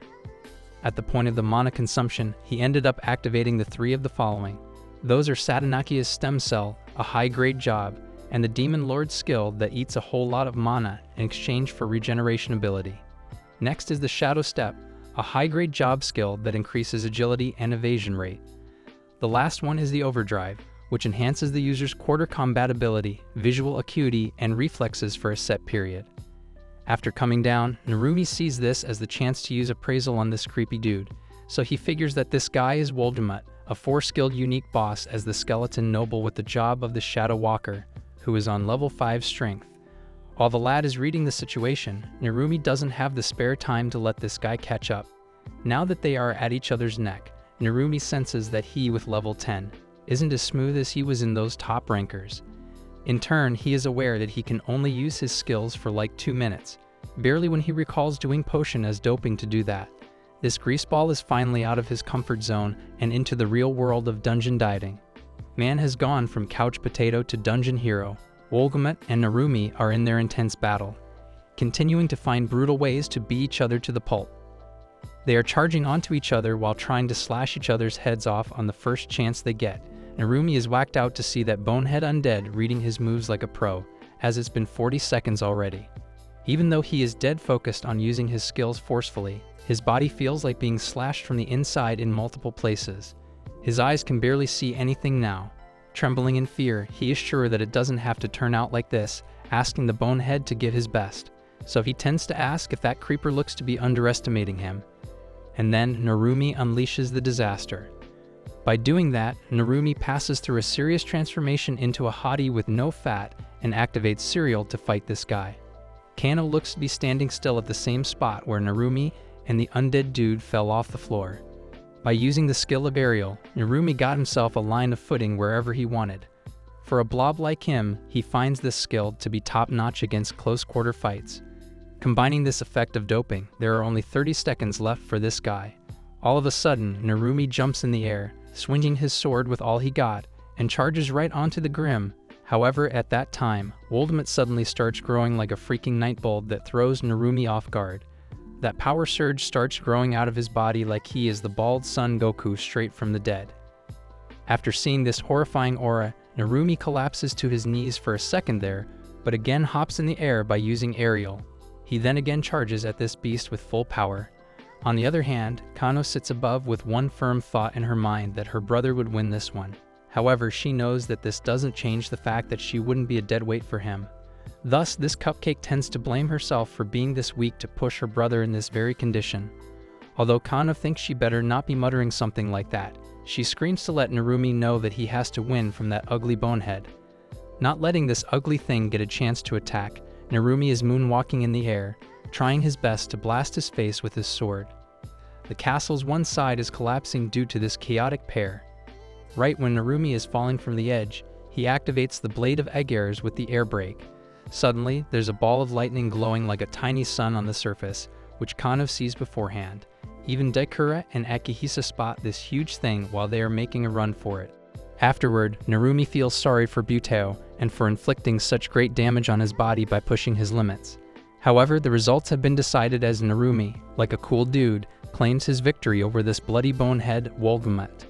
At the point of the mana consumption, he ended up activating the 3 of the following. Those are Satanakia's stem cell, a high-grade job, and the Demon Lord's skill that eats a whole lot of mana in exchange for regeneration ability. Next is the Shadow Step, a high-grade job skill that increases agility and evasion rate. The last one is the Overdrive, which enhances the user's quarter combat ability, visual acuity, and reflexes for a set period. After coming down, Narumi sees this as the chance to use appraisal on this creepy dude, so he figures that this guy is Woldemut, a 4-skilled unique boss as the skeleton noble with the job of the Shadow Walker, who is on level 5 strength. While the lad is reading the situation, Narumi doesn't have the spare time to let this guy catch up. Now that they are at each other's neck, Narumi senses that he, with level 10, isn't as smooth as he was in those top rankers. In turn, he is aware that he can only use his skills for like 2 minutes, barely when he recalls doing potion as doping to do that. This greaseball is finally out of his comfort zone and into the real world of dungeon dieting. Man has gone from couch potato to dungeon hero. Wolgamut and Narumi are in their intense battle, continuing to find brutal ways to beat each other to the pulp. They are charging onto each other while trying to slash each other's heads off on the first chance they get. Narumi is whacked out to see that Bonehead Undead reading his moves like a pro, as it's been 40 seconds already. Even though he is dead focused on using his skills forcefully, his body feels like being slashed from the inside in multiple places. His eyes can barely see anything now. Trembling in fear, he is sure that it doesn't have to turn out like this, asking the Bonehead to give his best. So he tends to ask if that creeper looks to be underestimating him. And then Narumi unleashes the disaster. By doing that, Narumi passes through a serious transformation into a hottie with no fat and activates Cereal to fight this guy. Kano looks to be standing still at the same spot where Narumi and the undead dude fell off the floor. By using the skill of Aerial, Narumi got himself a line of footing wherever he wanted. For a blob like him, he finds this skill to be top-notch against close-quarter fights. Combining this effect of doping, there are only 30 seconds left for this guy. All of a sudden, Narumi jumps in the air, swinging his sword with all he got, and charges right onto the Grim. However, at that time, Wolgamut suddenly starts growing like a freaking night bulb that throws Narumi off guard. That power surge starts growing out of his body like he is the bald Son Goku straight from the dead. After seeing this horrifying aura, Narumi collapses to his knees for a second there, but again hops in the air by using Aerial. He then again charges at this beast with full power. On the other hand, Kano sits above with one firm thought in her mind that her brother would win this one. However, she knows that this doesn't change the fact that she wouldn't be a dead weight for him. Thus, this cupcake tends to blame herself for being this weak to push her brother in this very condition. Although Kano thinks she better not be muttering something like that, she screams to let Narumi know that he has to win from that ugly bonehead. Not letting this ugly thing get a chance to attack, Narumi is moonwalking in the air, trying his best to blast his face with his sword. The castle's one side is collapsing due to this chaotic pair. Right when Narumi is falling from the edge, he activates the Blade of Egg-Airs with the air brake. Suddenly, there's a ball of lightning glowing like a tiny sun on the surface, which Kano sees beforehand. Even Daikura and Akihisa spot this huge thing while they are making a run for it. Afterward, Narumi feels sorry for Buteo and for inflicting such great damage on his body by pushing his limits. However, the results have been decided as Narumi, like a cool dude, claims his victory over this bloody bonehead Wolgamut.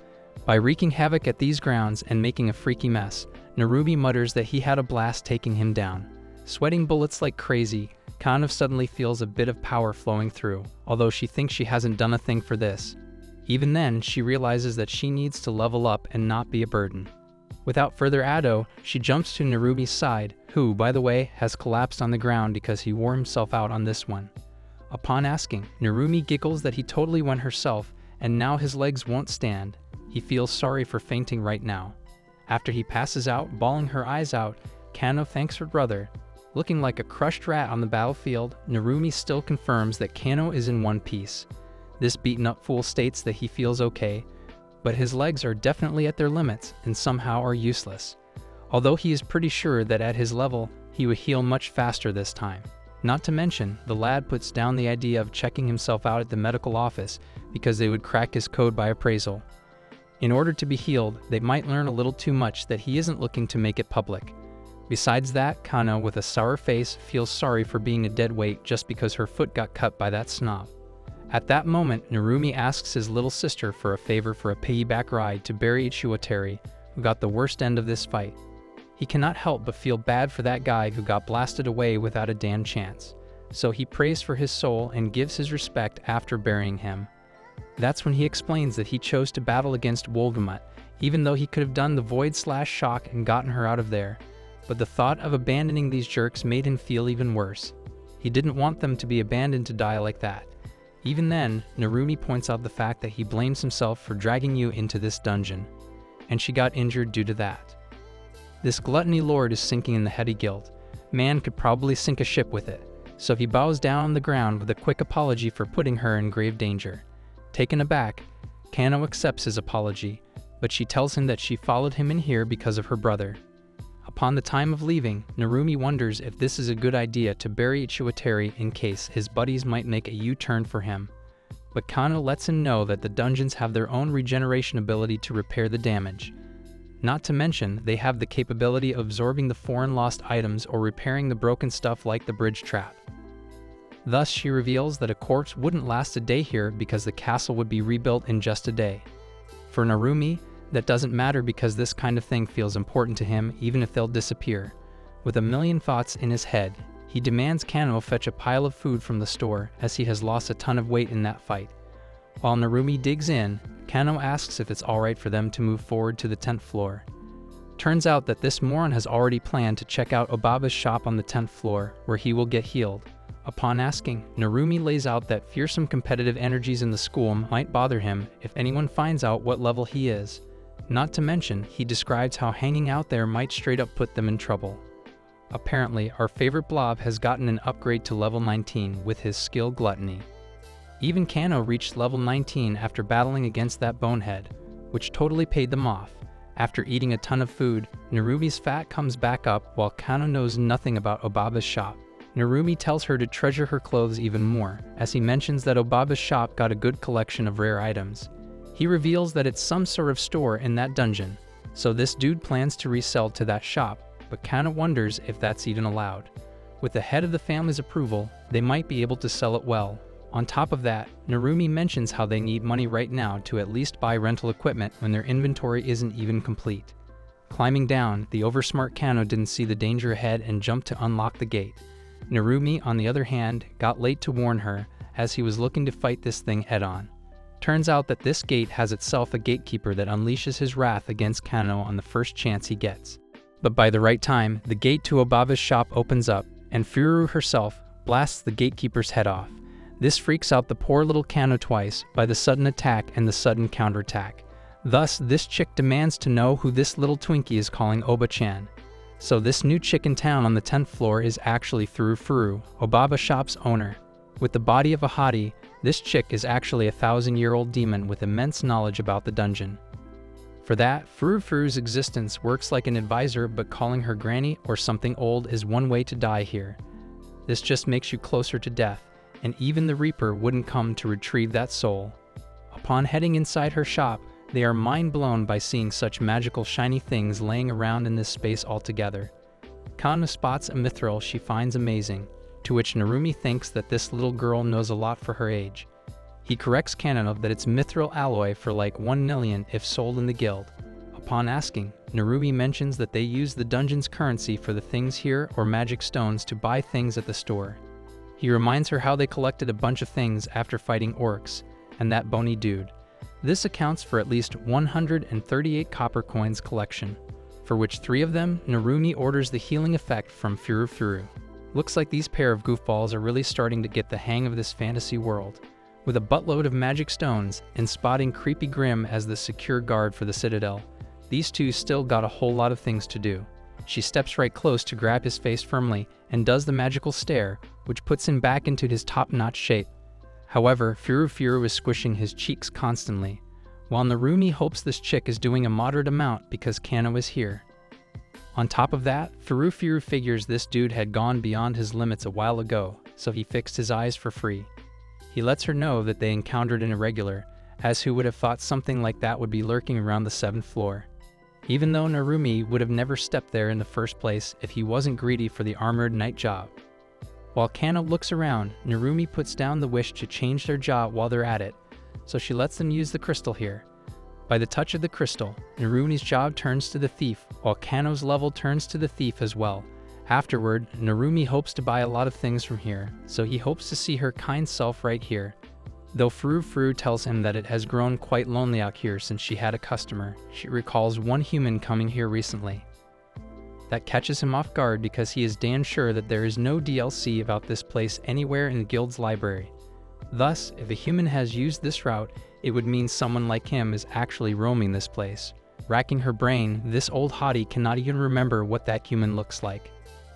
By wreaking havoc at these grounds and making a freaky mess, Narumi mutters that he had a blast taking him down. Sweating bullets like crazy, Kano suddenly feels a bit of power flowing through, although she thinks she hasn't done a thing for this. Even then, she realizes that she needs to level up and not be a burden. Without further ado, she jumps to Narumi's side, who, by the way, has collapsed on the ground because he wore himself out on this one. Upon asking, Narumi giggles that he totally went herself, and now his legs won't stand. He feels sorry for fainting right now. After he passes out, bawling her eyes out, Kano thanks her brother. Looking like a crushed rat on the battlefield, Narumi still confirms that Kano is in one piece. This beaten-up fool states that he feels okay, but his legs are definitely at their limits and somehow are useless. Although he is pretty sure that at his level, he would heal much faster this time. Not to mention, the lad puts down the idea of checking himself out at the medical office because they would crack his code by appraisal. In order to be healed, they might learn a little too much that he isn't looking to make it public. Besides that, Kano, with a sour face, feels sorry for being a dead weight just because her foot got cut by that snob. At that moment, Narumi asks his little sister for a favor for a piggyback ride to bury Ichiwatari, who got the worst end of this fight. He cannot help but feel bad for that guy who got blasted away without a damn chance. So he prays for his soul and gives his respect after burying him. That's when he explains that he chose to battle against Wolgamut, even though he could have done the void/shock and gotten her out of there. But the thought of abandoning these jerks made him feel even worse. He didn't want them to be abandoned to die like that. Even then, Narumi points out the fact that he blames himself for dragging you into this dungeon, and she got injured due to that. This gluttony lord is sinking in the heady guilt. Man could probably sink a ship with it, so he bows down on the ground with a quick apology for putting her in grave danger. Taken aback, Kano accepts his apology, but she tells him that she followed him in here because of her brother. Upon the time of leaving, Narumi wonders if this is a good idea to bury Ichiwatari in case his buddies might make a U-turn for him. But Kano lets him know that the dungeons have their own regeneration ability to repair the damage. Not to mention, they have the capability of absorbing the foreign lost items or repairing the broken stuff like the bridge trap. Thus, she reveals that a corpse wouldn't last a day here because the castle would be rebuilt in just a day. For Narumi, that doesn't matter because this kind of thing feels important to him even if they'll disappear. With a million thoughts in his head, he demands Kano fetch a pile of food from the store as he has lost a ton of weight in that fight. While Narumi digs in, Kano asks if it's alright for them to move forward to the 10th floor. Turns out that this moron has already planned to check out Obaba's shop on the 10th floor, where he will get healed. Upon asking, Narumi lays out that fearsome competitive energies in the school might bother him if anyone finds out what level he is. Not to mention, he describes how hanging out there might straight up put them in trouble. Apparently, our favorite blob has gotten an upgrade to level 19 with his skill Gluttony. Even Kano reached level 19 after battling against that bonehead, which totally paid them off. After eating a ton of food, Narumi's fat comes back up while Kano knows nothing about Obaba's shop. Narumi tells her to treasure her clothes even more, as he mentions that Obaba's shop got a good collection of rare items. He reveals that it's some sort of store in that dungeon, so this dude plans to resell to that shop, but Kano wonders if that's even allowed. With the head of the family's approval, they might be able to sell it well. On top of that, Narumi mentions how they need money right now to at least buy rental equipment when their inventory isn't even complete. Climbing down, the oversmart Kano didn't see the danger ahead and jumped to unlock the gate. Narumi, on the other hand, got late to warn her, as he was looking to fight this thing head-on. Turns out that this gate has itself a gatekeeper that unleashes his wrath against Kano on the first chance he gets. But by the right time, the gate to Obaba's shop opens up, and Furu herself blasts the gatekeeper's head off. This freaks out the poor little Kano twice by the sudden attack and the sudden counterattack. Thus, this chick demands to know who this little Twinkie is calling Oba-chan. So this new chick in town on the 10th floor is actually Furu, Obaba shop's owner. With the body of a hottie, this chick is actually a 1,000-year-old demon with immense knowledge about the dungeon. For that, Furu's existence works like an advisor, but calling her granny or something old is one way to die here. This just makes you closer to death, and even the Reaper wouldn't come to retrieve that soul. Upon heading inside her shop, they are mind-blown by seeing such magical shiny things laying around in this space altogether. Kano spots a mithril she finds amazing, to which Narumi thinks that this little girl knows a lot for her age. He corrects Kano that it's mithril alloy for like 1 million if sold in the guild. Upon asking, Narumi mentions that they use the dungeon's currency for the things here or magic stones to buy things at the store. He reminds her how they collected a bunch of things after fighting orcs, and that bony dude. This accounts for at least 138 copper coins collection, for which 3 of them Narumi orders the healing effect from Furu. Looks like these pair of goofballs are really starting to get the hang of this fantasy world. With a buttload of magic stones and spotting Creepy Grim as the secure guard for the Citadel, these two still got a whole lot of things to do. She steps right close to grab his face firmly and does the magical stare, which puts him back into his top-notch shape. However, Furu is squishing his cheeks constantly, while Narumi hopes this chick is doing a moderate amount because Kano is here. On top of that, Furu figures this dude had gone beyond his limits a while ago, so he fixed his eyes for free. He lets her know that they encountered an irregular, as who would have thought something like that would be lurking around the 7th floor. Even though Narumi would have never stepped there in the first place if he wasn't greedy for the armored knight job. While Kano looks around, Narumi puts down the wish to change their job while they're at it, so she lets them use the crystal here. By the touch of the crystal, Narumi's job turns to the thief, while Kano's level turns to the thief as well. Afterward, Narumi hopes to buy a lot of things from here, so he hopes to see her kind self right here. Though Furu tells him that it has grown quite lonely out here since she had a customer, she recalls one human coming here recently. That catches him off guard because he is damn sure that there is no DLC about this place anywhere in the guild's library. Thus, if a human has used this route, it would mean someone like him is actually roaming this place. Racking her brain, this old hottie cannot even remember what that human looks like.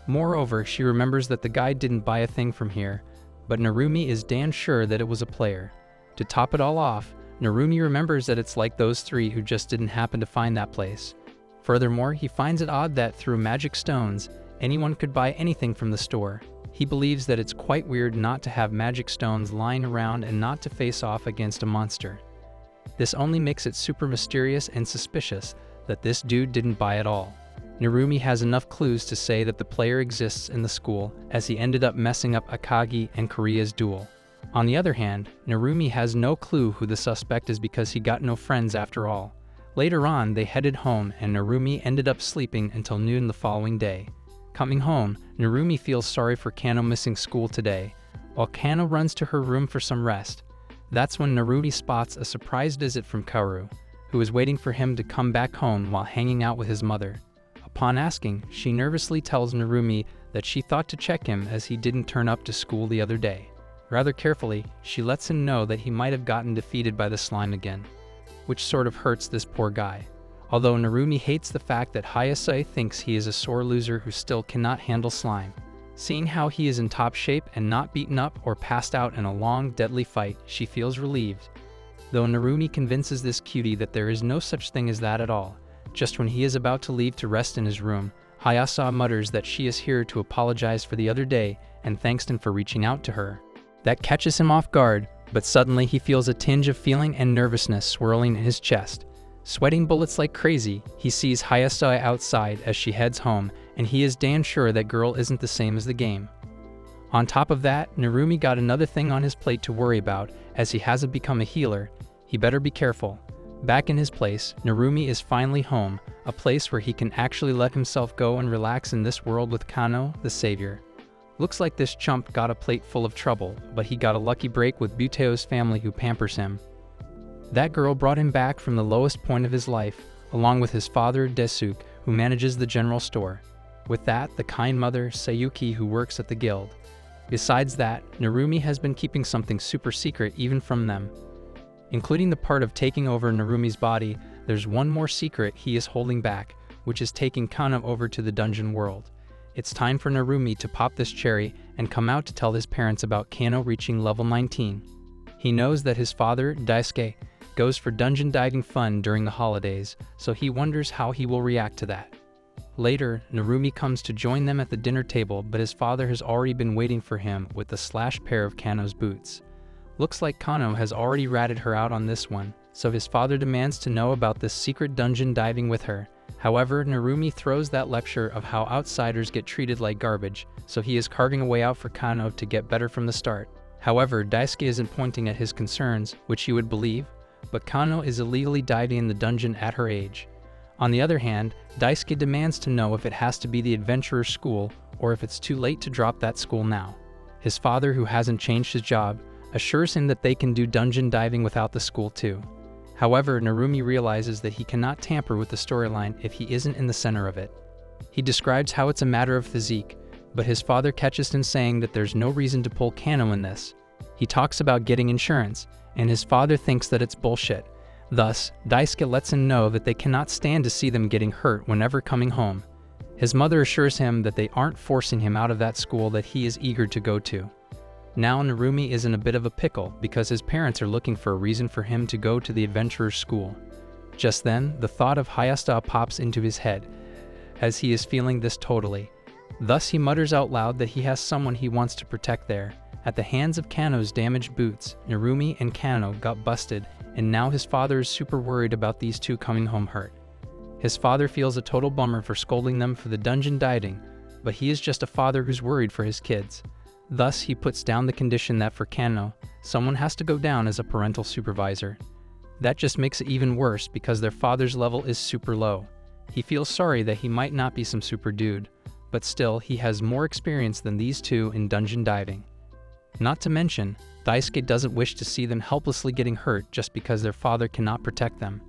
Moreover, she remembers that the guy didn't buy a thing from here, but Narumi is damn sure that it was a player. To top it all off, Narumi remembers that it's like those three who just didn't happen to find that place. Furthermore, he finds it odd that through magic stones, anyone could buy anything from the store. He believes that it's quite weird not to have magic stones lying around and not to face off against a monster. This only makes it super mysterious and suspicious that this dude didn't buy it all. Narumi has enough clues to say that the player exists in the school, as he ended up messing up Akagi and Korea's duel. On the other hand, Narumi has no clue who the suspect is because he got no friends after all. Later on, they headed home and Narumi ended up sleeping until noon the following day. Coming home, Narumi feels sorry for Kano missing school today, while Kano runs to her room for some rest. That's when Narumi spots a surprise visit from Kaoru, who is waiting for him to come back home while hanging out with his mother. Upon asking, she nervously tells Narumi that she thought to check him as he didn't turn up to school the other day. Rather carefully, she lets him know that he might have gotten defeated by the slime again, which sort of hurts this poor guy. Although Narumi hates the fact that Hayase thinks he is a sore loser who still cannot handle slime. Seeing how he is in top shape and not beaten up or passed out in a long, deadly fight, she feels relieved. Though Narumi convinces this cutie that there is no such thing as that at all. Just when he is about to leave to rest in his room, Hayase mutters that she is here to apologize for the other day and thanks him for reaching out to her. That catches him off guard, but suddenly he feels a tinge of feeling and nervousness swirling in his chest. Sweating bullets like crazy, he sees Hayase outside as she heads home, and he is damn sure that girl isn't the same as the game. On top of that, Narumi got another thing on his plate to worry about, as he hasn't become a healer. He better be careful. Back in his place, Narumi is finally home, a place where he can actually let himself go and relax in this world with Kano, the savior. Looks like this chump got a plate full of trouble, but he got a lucky break with Buteo's family who pampers him. That girl brought him back from the lowest point of his life, along with his father, Desuke, who manages the general store. With that, the kind mother, Sayuki, who works at the guild. Besides that, Narumi has been keeping something super secret even from them. Including the part of taking over Narumi's body, there's one more secret he is holding back, which is taking Kano over to the dungeon world. It's time for Narumi to pop this cherry and come out to tell his parents about Kano reaching level 19. He knows that his father, Daisuke, goes for dungeon diving fun during the holidays, so he wonders how he will react to that. Later, Narumi comes to join them at the dinner table, but his father has already been waiting for him with a slashed pair of Kano's boots. Looks like Kano has already ratted her out on this one, so his father demands to know about this secret dungeon diving with her. However, Narumi throws that lecture of how outsiders get treated like garbage, so he is carving a way out for Kano to get better from the start. However, Daisuke isn't pointing at his concerns, which you would believe, but Kano is illegally diving in the dungeon at her age. On the other hand, Daisuke demands to know if it has to be the adventurer school or if it's too late to drop that school now. His father, who hasn't changed his job, assures him that they can do dungeon diving without the school too. However, Narumi realizes that he cannot tamper with the storyline if he isn't in the center of it. He describes how it's a matter of physique, but his father catches him saying that there's no reason to pull Kano in this. He talks about getting insurance, and his father thinks that it's bullshit. Thus, Daisuke lets him know that they cannot stand to see them getting hurt whenever coming home. His mother assures him that they aren't forcing him out of that school that he is eager to go to. Now Narumi is in a bit of a pickle because his parents are looking for a reason for him to go to the adventurer's school. Just then, the thought of Hayase pops into his head, as he is feeling this totally. Thus he mutters out loud that he has someone he wants to protect there. At the hands of Kano's damaged boots, Narumi and Kano got busted, and now his father is super worried about these two coming home hurt. His father feels a total bummer for scolding them for the dungeon diving, but he is just a father who's worried for his kids. Thus, he puts down the condition that for Kano, someone has to go down as a parental supervisor. That just makes it even worse because their father's level is super low. He feels sorry that he might not be some super dude, but still, he has more experience than these two in dungeon diving. Not to mention, Daisuke doesn't wish to see them helplessly getting hurt just because their father cannot protect them.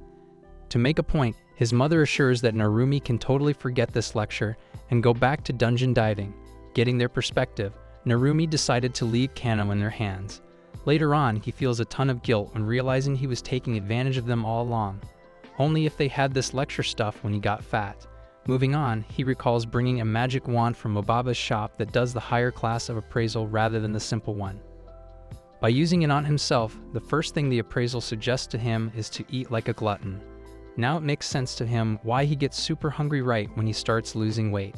To make a point, his mother assures that Narumi can totally forget this lecture and go back to dungeon diving. Getting their perspective, Narumi decided to leave Kano in their hands. Later on, he feels a ton of guilt when realizing he was taking advantage of them all along. Only if they had this lecture stuff when he got fat. Moving on, he recalls bringing a magic wand from Mobaba's shop that does the higher class of appraisal rather than the simple one. By using it on himself, the first thing the appraisal suggests to him is to eat like a glutton. Now it makes sense to him why he gets super hungry right when he starts losing weight.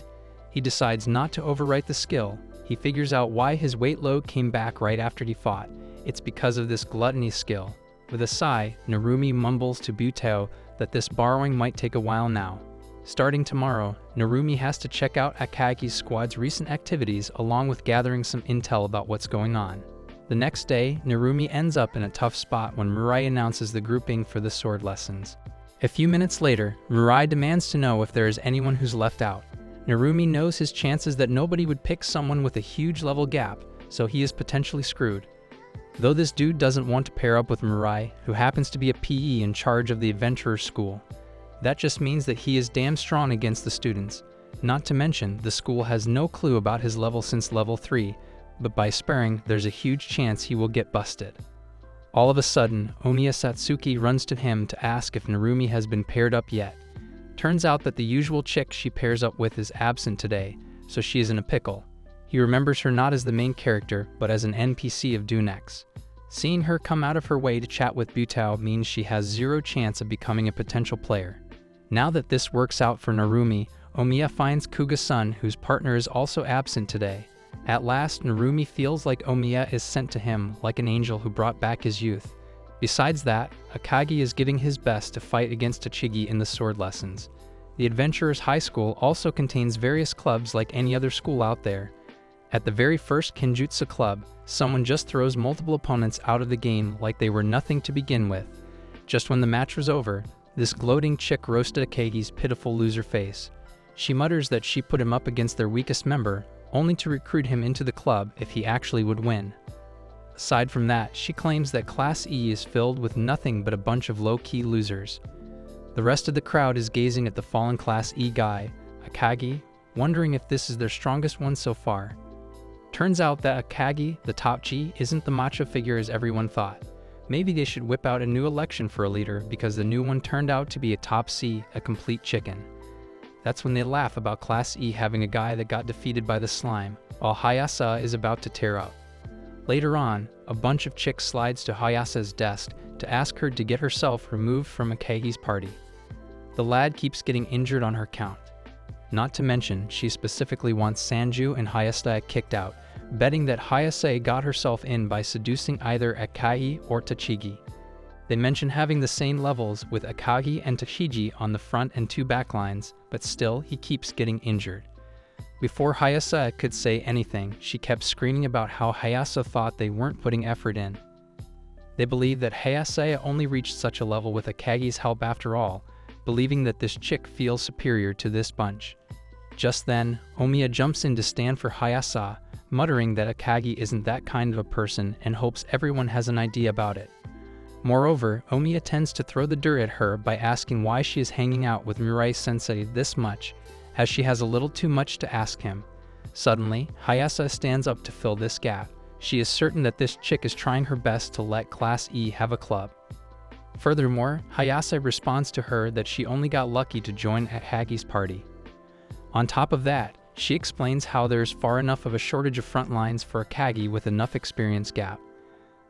He decides not to overwrite the skill. He figures out why his weight load came back right after he fought. It's because of this gluttony skill. With a sigh, Narumi mumbles to Buteo that this borrowing might take a while now. Starting tomorrow, Narumi has to check out Akagi's squad's recent activities along with gathering some intel about what's going on. The next day, Narumi ends up in a tough spot when Mirai announces the grouping for the sword lessons. A few minutes later, Mirai demands to know if there is anyone who's left out. Narumi knows his chances that nobody would pick someone with a huge level gap, so he is potentially screwed. Though this dude doesn't want to pair up with Mirai, who happens to be a PE in charge of the adventurer's school. That just means that he is damn strong against the students. Not to mention, the school has no clue about his level since level 3, but by sparing, there's a huge chance he will get busted. All of a sudden, Omiya Satsuki runs to him to ask if Narumi has been paired up yet. Turns out that the usual chick she pairs up with is absent today, so she is in a pickle. He remembers her not as the main character, but as an NPC of Dune X. Seeing her come out of her way to chat with Buteo means she has zero chance of becoming a potential player. Now that this works out for Narumi, Omiya finds Kuga-san, whose partner is also absent today. At last, Narumi feels like Omiya is sent to him like an angel who brought back his youth. Besides that, Akagi is giving his best to fight against Tachigi in the sword lessons. The Adventurers High School also contains various clubs like any other school out there. At the very first Kenjutsu club, someone just throws multiple opponents out of the game like they were nothing to begin with. Just when the match was over, this gloating chick roasted Akagi's pitiful loser face. She mutters that she put him up against their weakest member, only to recruit him into the club if he actually would win. Aside from that, she claims that Class E is filled with nothing but a bunch of low-key losers. The rest of the crowd is gazing at the fallen Class E guy, Akagi, wondering if this is their strongest one so far. Turns out that Akagi, the top G, isn't the macho figure as everyone thought. Maybe they should whip out a new election for a leader because the new one turned out to be a top C, a complete chicken. That's when they laugh about Class E having a guy that got defeated by the slime, while Hayasa is about to tear up. Later on, a bunch of chicks slides to Hayasa's desk to ask her to get herself removed from Akagi's party. The lad keeps getting injured on her count. Not to mention, she specifically wants Sanju and Hayase kicked out, betting that Hayase got herself in by seducing either Akagi or Tachigi. They mention having the same levels with Akagi and Tachigi on the front and 2 back lines, but still he keeps getting injured. Before Hayase could say anything, she kept screaming about how Hayase thought they weren't putting effort in. They believe that Hayase only reached such a level with Akagi's help after all, believing that this chick feels superior to this bunch. Just then, Omiya jumps in to stand for Hayase, muttering that Akagi isn't that kind of a person and hopes everyone has an idea about it. Moreover, Omiya tends to throw the dirt at her by asking why she is hanging out with Mirai-sensei this much, as she has a little too much to ask him. Suddenly, Hayase stands up to fill this gap. She is certain that this chick is trying her best to let Class E have a club. Furthermore, Hayase responds to her that she only got lucky to join Akagi's party. On top of that, she explains how there's far enough of a shortage of front lines for Akagi with enough experience gap.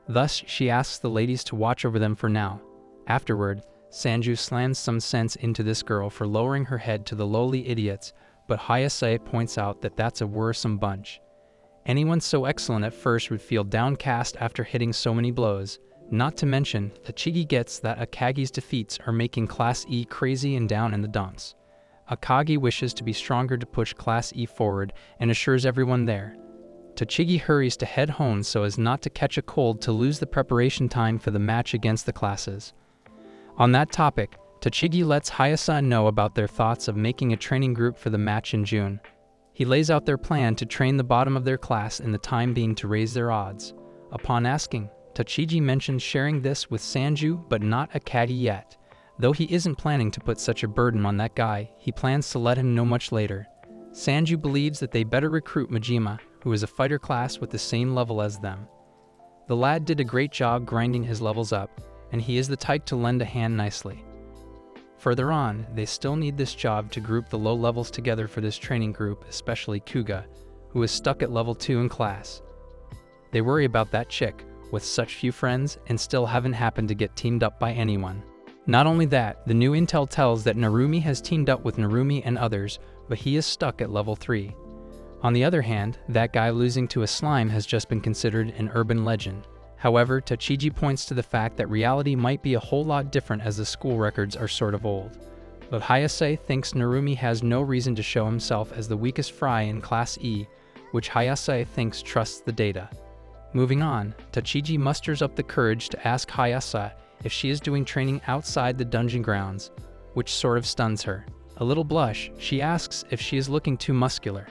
Thus, she asks the ladies to watch over them for now. Afterward, Sanju slams some sense into this girl for lowering her head to the lowly idiots, but Hayase points out that that's a worrisome bunch. Anyone so excellent at first would feel downcast after hitting so many blows. Not to mention, Tachigi gets that Akagi's defeats are making Class E crazy and down in the dumps. Akagi wishes to be stronger to push Class E forward and assures everyone there. Tachigi hurries to head home so as not to catch a cold to lose the preparation time for the match against the classes. On that topic, Tachigi lets Hayase know about their thoughts of making a training group for the match in June. He lays out their plan to train the bottom of their class in the time being to raise their odds. Upon asking, Tachigi mentions sharing this with Sanju but not Akagi yet. Though he isn't planning to put such a burden on that guy, he plans to let him know much later. Sanju believes that they better recruit Majima, who is a fighter class with the same level as them. The lad did a great job grinding his levels up, and he is the type to lend a hand nicely. Further on, they still need this job to group the low levels together for this training group, especially Kuga, who is stuck at level 2 in class. They worry about that chick, with such few friends, and still haven't happened to get teamed up by anyone. Not only that, the new intel tells that Narumi has teamed up with Narumi and others, but he is stuck at level 3. On the other hand, that guy losing to a slime has just been considered an urban legend. However, Tachiji points to the fact that reality might be a whole lot different as the school records are sort of old. But Hayase thinks Narumi has no reason to show himself as the weakest fry in Class E, which Hayase thinks trusts the data. Moving on, Tachiji musters up the courage to ask Hayase if she is doing training outside the dungeon grounds, which sort of stuns her. A little blush, she asks if she is looking too muscular.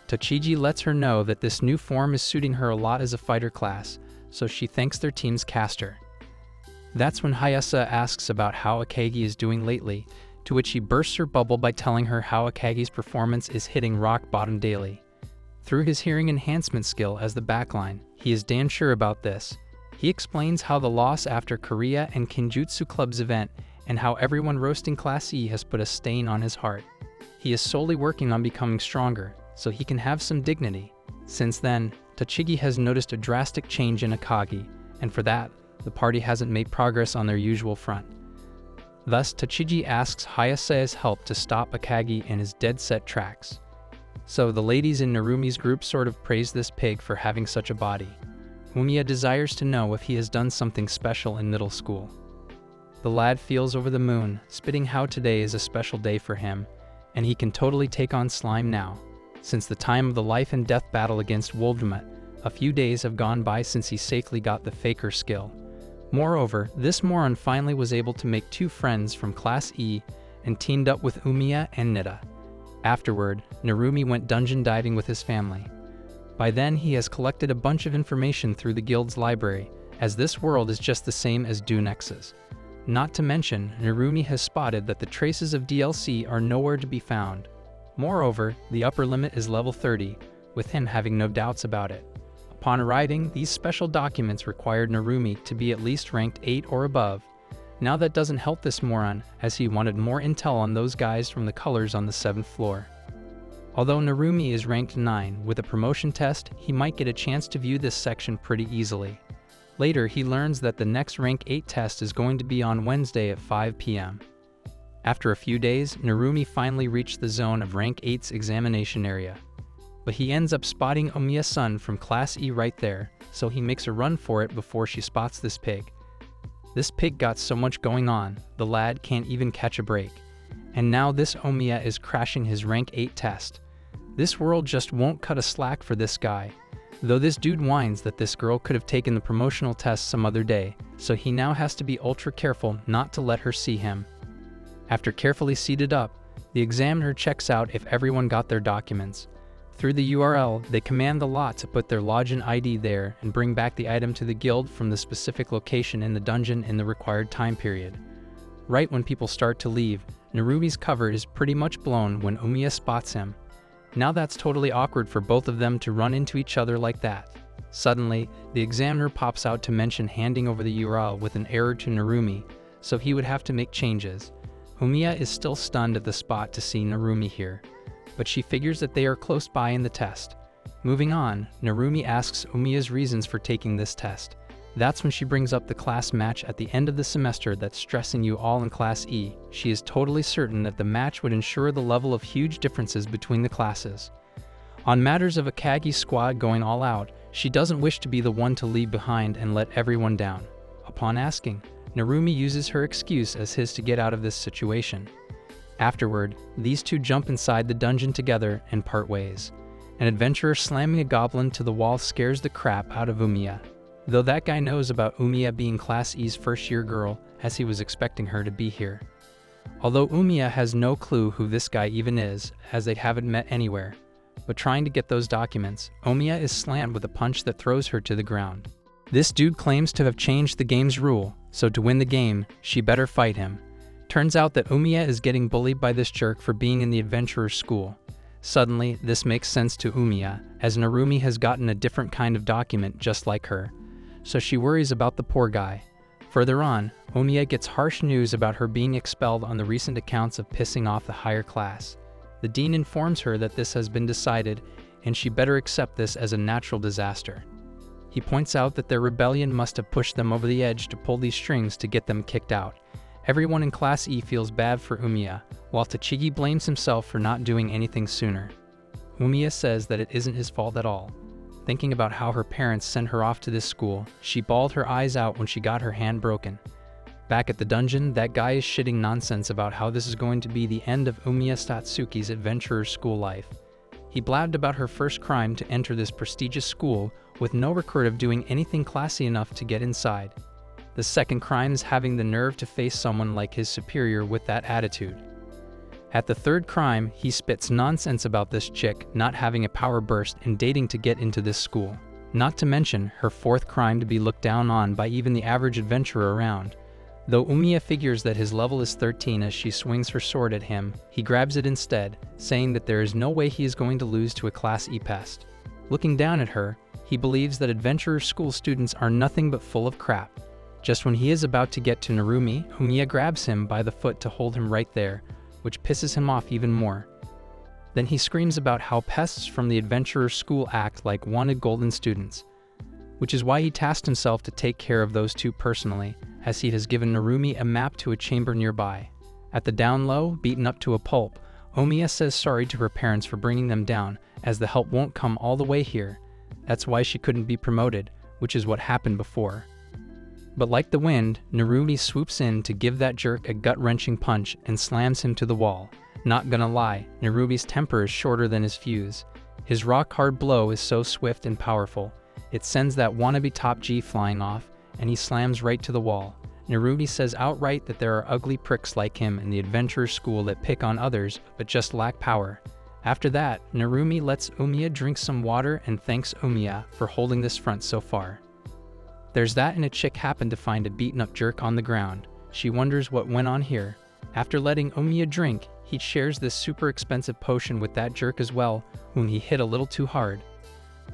Tachiji lets her know that this new form is suiting her a lot as a fighter class, so she thanks their team's caster. That's when Hayase asks about how Akagi is doing lately, to which he bursts her bubble by telling her how Akagi's performance is hitting rock bottom daily. Through his hearing enhancement skill as the backline, he is damn sure about this. He explains how the loss after Korea and Kinjutsu Club's event and how everyone roasting Class E has put a stain on his heart. He is solely working on becoming stronger, so he can have some dignity. Since then, Tachigi has noticed a drastic change in Akagi, and for that, the party hasn't made progress on their usual front. Thus, Tachigi asks Hayase's help to stop Akagi in his dead-set tracks. So the ladies in Narumi's group sort of praise this pig for having such a body. Umiya desires to know if he has done something special in middle school. The lad feels over the moon, spitting how today is a special day for him, and he can totally take on slime now. Since the time of the life and death battle against Woldemut, a few days have gone by since he safely got the Faker skill. Moreover, this moron finally was able to make 2 friends from Class E and teamed up with Umiya and Nida. Afterward, Narumi went dungeon diving with his family. By then, he has collected a bunch of information through the guild's library, as this world is just the same as Dunex's. Not to mention, Narumi has spotted that the traces of DLC are nowhere to be found. Moreover, the upper limit is level 30, with him having no doubts about it. Upon arriving, these special documents required Narumi to be at least ranked 8 or above. Now that doesn't help this moron, as he wanted more intel on those guys from the colors on the 7th floor. Although Narumi is ranked 9, with a promotion test, he might get a chance to view this section pretty easily. Later, he learns that the next rank 8 test is going to be on Wednesday at 5 p.m. After a few days, Narumi finally reached the zone of rank 8's examination area. But he ends up spotting Omiya-san from Class E right there, so he makes a run for it before she spots this pig. This pig got so much going on, the lad can't even catch a break. And now this Omiya is crashing his rank 8 test. This world just won't cut a slack for this guy. Though this dude whines that this girl could have taken the promotional test some other day, so he now has to be ultra careful not to let her see him. After carefully seated up, the examiner checks out if everyone got their documents. Through the URL, they command the lot to put their login ID there and bring back the item to the guild from the specific location in the dungeon in the required time period. Right when people start to leave, Narumi's cover is pretty much blown when Umiya spots him. Now that's totally awkward for both of them to run into each other like that. Suddenly, the examiner pops out to mention handing over the URL with an error to Narumi, so he would have to make changes. Umiya is still stunned at the spot to see Narumi here, but she figures that they are close by in the test. Moving on, Narumi asks Umiya's reasons for taking this test. That's when she brings up the class match at the end of the semester that's stressing you all in Class E. She is totally certain that the match would ensure the level of huge differences between the classes. On matters of Akagi's squad going all out, she doesn't wish to be the one to leave behind and let everyone down. Upon asking, Narumi uses her excuse as his to get out of this situation. Afterward, these two jump inside the dungeon together and part ways. An adventurer slamming a goblin to the wall scares the crap out of Umiya. Though that guy knows about Umiya being Class E's first-year girl, as he was expecting her to be here. Although Umiya has no clue who this guy even is, as they haven't met anywhere. But trying to get those documents, Umiya is slammed with a punch that throws her to the ground. This dude claims to have changed the game's rule, so to win the game, she better fight him. Turns out that Umiya is getting bullied by this jerk for being in the adventurer's school. Suddenly, this makes sense to Umiya, as Narumi has gotten a different kind of document just like her. so she worries about the poor guy. Further on, Omiya gets harsh news about her being expelled on the recent accounts of pissing off the higher class. The dean informs her that this has been decided, and she better accept this as a natural disaster. He points out that their rebellion must have pushed them over the edge to pull these strings to get them kicked out. Everyone in Class E feels bad for Omiya, while Tachigi blames himself for not doing anything sooner. Omiya says that it isn't his fault at all. Thinking about how her parents sent her off to this school, she bawled her eyes out when she got her hand broken. Back at the dungeon, that guy is shitting nonsense about how this is going to be the end of Omiya Satsuki's adventurer school life. He blabbed about her first crime to enter this prestigious school with no record of doing anything classy enough to get inside. The second crime is having the nerve to face someone like his superior with that attitude. At the third crime, he spits nonsense about this chick not having a power burst and dating to get into this school. Not to mention her fourth crime to be looked down on by even the average adventurer around. Though Omiya figures that his level is 13 as she swings her sword at him, he grabs it instead, saying that there is no way he is going to lose to a Class E pest. Looking down at her, he believes that adventurer school students are nothing but full of crap. Just when he is about to get to Narumi, Omiya grabs him by the foot to hold him right there, which pisses him off even more. Then he screams about how pests from the adventurer school act like wanted golden students, which is why he tasked himself to take care of those two personally, as he has given Narumi a map to a chamber nearby. At the down low, beaten up to a pulp, Omiya says sorry to her parents for bringing them down, as the help won't come all the way here. That's why she couldn't be promoted, which is what happened before. But like the wind, Narumi swoops in to give that jerk a gut-wrenching punch and slams him to the wall. Not gonna lie, Narumi's temper is shorter than his fuse. His rock-hard blow is so swift and powerful, it sends that wannabe top G flying off, and he slams right to the wall. Narumi says outright that there are ugly pricks like him in the adventurer school that pick on others but just lack power. After that, Narumi lets Omiya drink some water and thanks Omiya for holding this front so far. There's that, and a chick happened to find a beaten-up jerk on the ground. She wonders what went on here. After letting Omiya drink, he shares this super expensive potion with that jerk as well, whom he hit a little too hard.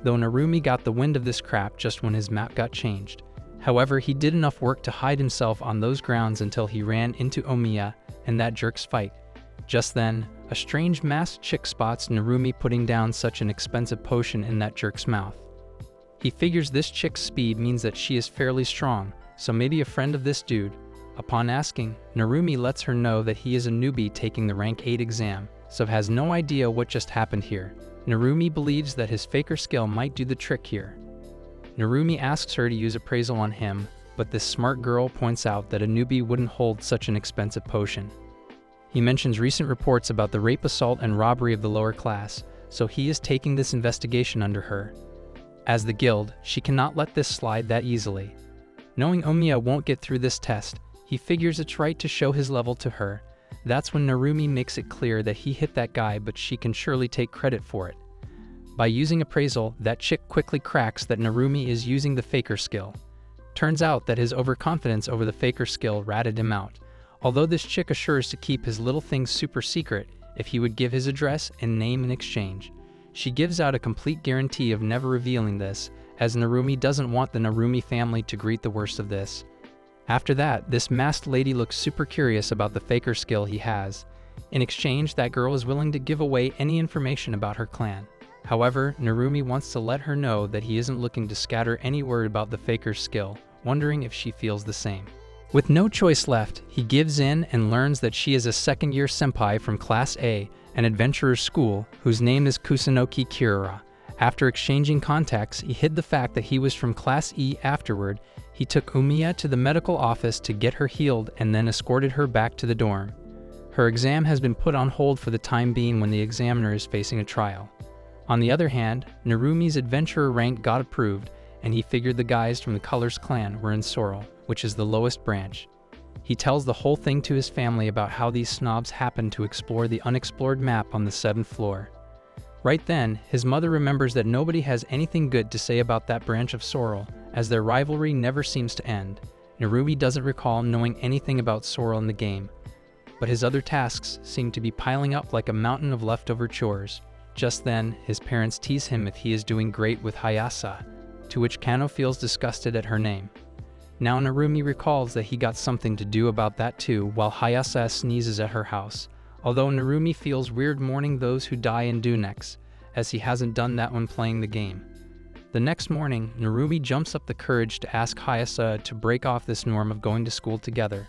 Though Narumi got the wind of this crap just when his map got changed. However, he did enough work to hide himself on those grounds until he ran into Omiya and that jerk's fight. Just then, a strange masked chick spots Narumi putting down such an expensive potion in that jerk's mouth. He figures this chick's speed means that she is fairly strong, so maybe a friend of this dude. Upon asking, Narumi lets her know that he is a newbie taking the rank 8 exam, so has no idea what just happened here. Narumi believes that his faker skill might do the trick here. Narumi asks her to use appraisal on him, but this smart girl points out that a newbie wouldn't hold such an expensive potion. He mentions recent reports about the rape, assault, and robbery of the lower class, so he is taking this investigation under her. As the guild, she cannot let this slide that easily. Knowing Omiya won't get through this test, he figures it's right to show his level to her. That's when Narumi makes it clear that he hit that guy, but she can surely take credit for it. By using appraisal, that chick quickly cracks that Narumi is using the faker skill. Turns out that his overconfidence over the faker skill ratted him out. Although this chick assures to keep his little things super secret if he would give his address and name in exchange. She gives out a complete guarantee of never revealing this, as Narumi doesn't want the Narumi family to greet the worst of this. After that, this masked lady looks super curious about the faker skill he has. In exchange, that girl is willing to give away any information about her clan. However, Narumi wants to let her know that he isn't looking to scatter any word about the faker's skill, wondering if she feels the same. With no choice left, he gives in and learns that she is a second-year senpai from Class A, an adventurer's school, whose name is Kusunoki Kirara. After exchanging contacts, he hid the fact that he was from Class E. Afterward, he took Omiya to the medical office to get her healed and then escorted her back to the dorm. Her exam has been put on hold for the time being when the examiner is facing a trial. On the other hand, Narumi's adventurer rank got approved, and he figured the guys from the Colors clan were in Sorrel, which is the lowest branch. He tells the whole thing to his family about how these snobs happened to explore the unexplored map on the 7th floor. Right then, his mother remembers that nobody has anything good to say about that branch of Sorrel, as their rivalry never seems to end. Narumi doesn't recall knowing anything about Sorrel in the game, but his other tasks seem to be piling up like a mountain of leftover chores. Just then, his parents tease him if he is doing great with Hayasa. to which Kano feels disgusted at her name. Now Narumi recalls that he got something to do about that too while Hayase sneezes at her house, although Narumi feels weird mourning those who die in Dunex, as he hasn't done that when playing the game. The next morning, Narumi jumps up the courage to ask Hayase to break off this norm of going to school together.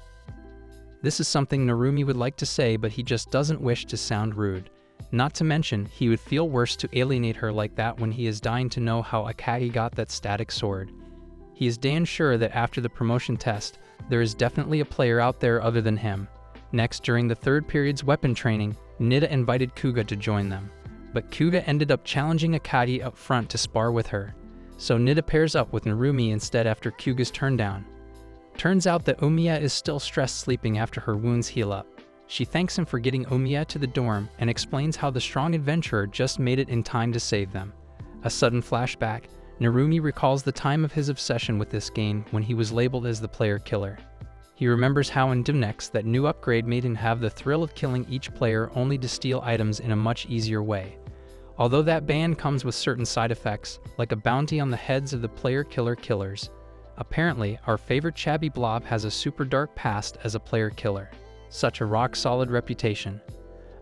This is something Narumi would like to say, but he just doesn't wish to sound rude. Not to mention, he would feel worse to alienate her like that when he is dying to know how Akagi got that static sword. He is damn sure that after the promotion test, there is definitely a player out there other than him. Next, during the third period's weapon training, Nida invited Kuga to join them, but Kuga ended up challenging Akagi up front to spar with her, so Nida pairs up with Narumi instead after Kuga's turndown. Turns out that Omiya is still stressed sleeping after her wounds heal up. She thanks him for getting Omiya to the dorm and explains how the strong adventurer just made it in time to save them. A sudden flashback, Narumi recalls the time of his obsession with this game when he was labeled as the player killer. He remembers how in Dunex that new upgrade made him have the thrill of killing each player only to steal items in a much easier way. Although that ban comes with certain side effects, like a bounty on the heads of the player killer killers. Apparently, our favorite Chubby Blob has a super dark past as a player killer. Such a rock-solid reputation.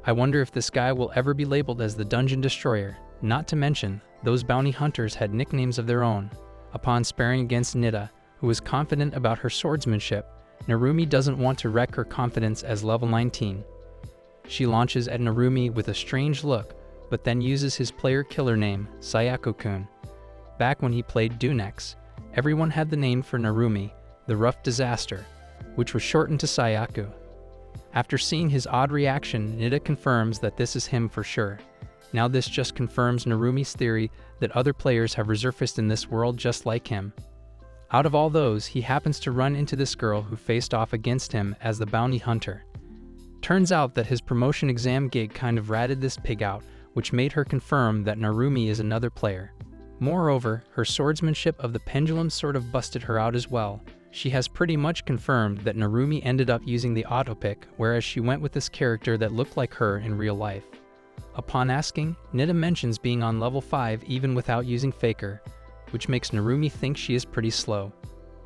I wonder if this guy will ever be labeled as the Dungeon Destroyer. Not to mention, those bounty hunters had nicknames of their own. Upon sparring against Nida, who is confident about her swordsmanship, Narumi doesn't want to wreck her confidence as level 19. She launches at Narumi with a strange look, but then uses his player killer name, Sayako-kun. Back when he played Dunex, everyone had the name for Narumi, the Rough Disaster, which was shortened to Sayako. After seeing his odd reaction, Nida confirms that this is him for sure. Now this just confirms Narumi's theory that other players have resurfaced in this world just like him. Out of all those, he happens to run into this girl who faced off against him as the bounty hunter. Turns out that his promotion exam gig kind of ratted this pig out, which made her confirm that Narumi is another player. Moreover, her swordsmanship of the pendulum sort of busted her out as well. She has pretty much confirmed that Narumi ended up using the autopick, whereas she went with this character that looked like her in real life. Upon asking, Nida mentions being on level 5 even without using Faker, which makes Narumi think she is pretty slow.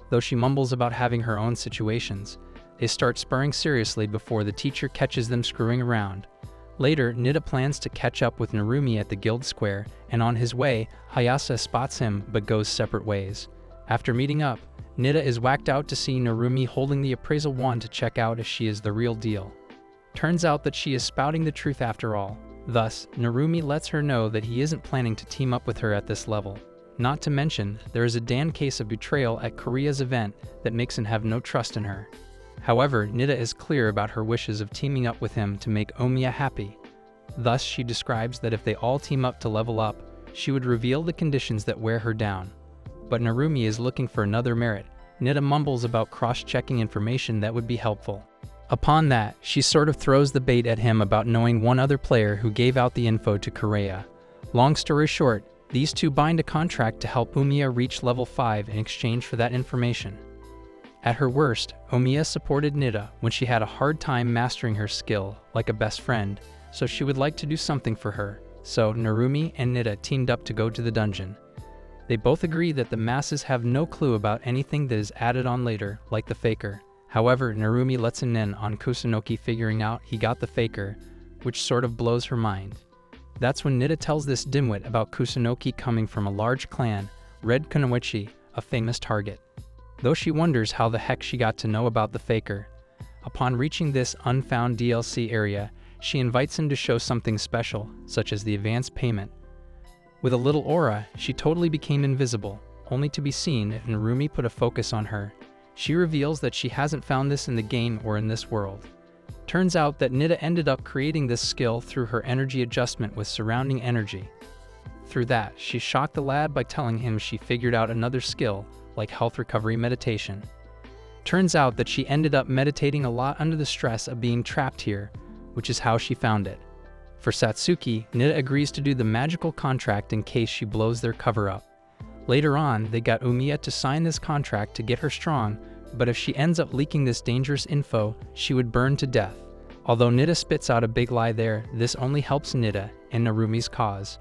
Though she mumbles about having her own situations, they start sparring seriously before the teacher catches them screwing around. Later, Nida plans to catch up with Narumi at the guild square, and on his way, Hayase spots him but goes separate ways. After meeting up, Nida is whacked out to see Narumi holding the appraisal wand to check out if she is the real deal. Turns out that she is spouting the truth after all. Thus, Narumi lets her know that he isn't planning to team up with her at this level. Not to mention, there is a damn case of betrayal at Korea's event that makes him have no trust in her. However, Nida is clear about her wishes of teaming up with him to make Omiya happy. Thus, she describes that if they all team up to level up, she would reveal the conditions that wear her down. But Narumi is looking for another merit. Nida mumbles about cross-checking information that would be helpful. Upon that, she sort of throws the bait at him about knowing one other player who gave out the info to Korea. Long story short, these two bind a contract to help Omiya reach level 5 in exchange for that information. At her worst, Omiya supported Nida when she had a hard time mastering her skill, like a best friend, so she would like to do something for her. So Narumi and Nida teamed up to go to the dungeon. They both agree that the masses have no clue about anything that is added on later, like the Faker. However, Narumi lets him in on Kusunoki figuring out he got the Faker, which sort of blows her mind. That's when Nida tells this dimwit about Kusunoki coming from a large clan, Red Kunoichi, a famous target. Though she wonders how the heck she got to know about the Faker. Upon reaching this unfound DLC area, she invites him to show something special, such as the advance payment. With a little aura, she totally became invisible, only to be seen if Narumi put a focus on her. She reveals that she hasn't found this in the game or in this world. Turns out that Nida ended up creating this skill through her energy adjustment with surrounding energy. Through that, she shocked the lad by telling him she figured out another skill, like health recovery meditation. Turns out that she ended up meditating a lot under the stress of being trapped here, which is how she found it. For Satsuki, Nida agrees to do the magical contract in case she blows their cover up. Later on, they got Omiya to sign this contract to get her strong, but if she ends up leaking this dangerous info, she would burn to death. Although Nida spits out a big lie there, this only helps Nida and Narumi's cause.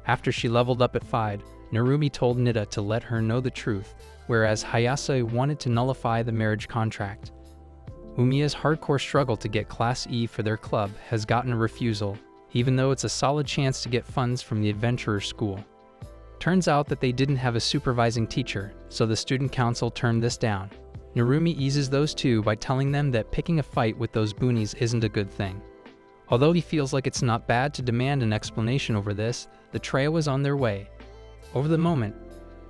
After she leveled up at 5, Narumi told Nida to let her know the truth, whereas Hayase wanted to nullify the marriage contract. Umiya's hardcore struggle to get Class E for their club has gotten a refusal, even though it's a solid chance to get funds from the adventurer school. Turns out that they didn't have a supervising teacher, so the student council turned this down. Narumi eases those two by telling them that picking a fight with those boonies isn't a good thing. Although he feels like it's not bad to demand an explanation over this, the trio is on their way. Over the moment,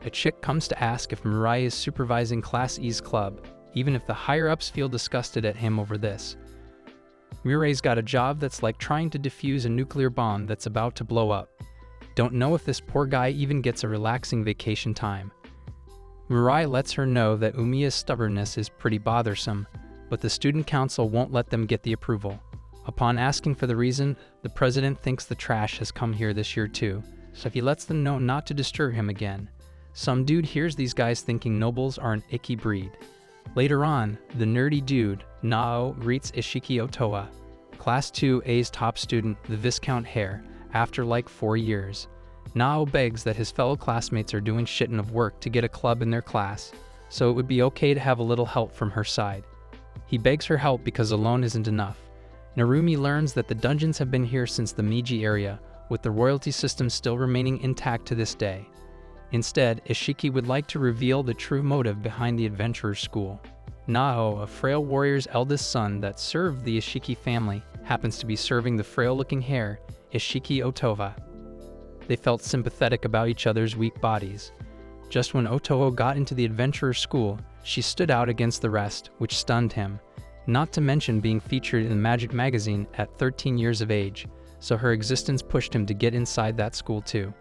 a chick comes to ask if Mirai is supervising Class E's club, even if the higher-ups feel disgusted at him over this. Mirai's got a job that's like trying to defuse a nuclear bomb that's about to blow up. Don't know if this poor guy even gets a relaxing vacation time. Mirai lets her know that Umiya's stubbornness is pretty bothersome, but the student council won't let them get the approval. Upon asking for the reason, the president thinks the trash has come here this year too, so he lets them know not to disturb him again. Some dude hears these guys thinking nobles are an icky breed. Later on, the nerdy dude, Nao, greets Ishiki Otoa, Class 2A's top student, the Viscount Hare, after like 4 years. Nao begs that his fellow classmates are doing shit enough work to get a club in their class, so it would be okay to have a little help from her side. He begs her help because alone isn't enough. Narumi learns that the dungeons have been here since the Meiji era, with the royalty system still remaining intact to this day. Instead, Ishiki would like to reveal the true motive behind the adventurer's school. Nao, a frail warrior's eldest son that served the Ishiki family, happens to be serving the frail-looking hare, Ishiki Otova. They felt sympathetic about each other's weak bodies. Just when Otoho got into the adventurer's school, she stood out against the rest, which stunned him. Not to mention being featured in the Magic magazine at 13 years of age, so her existence pushed him to get inside that school too.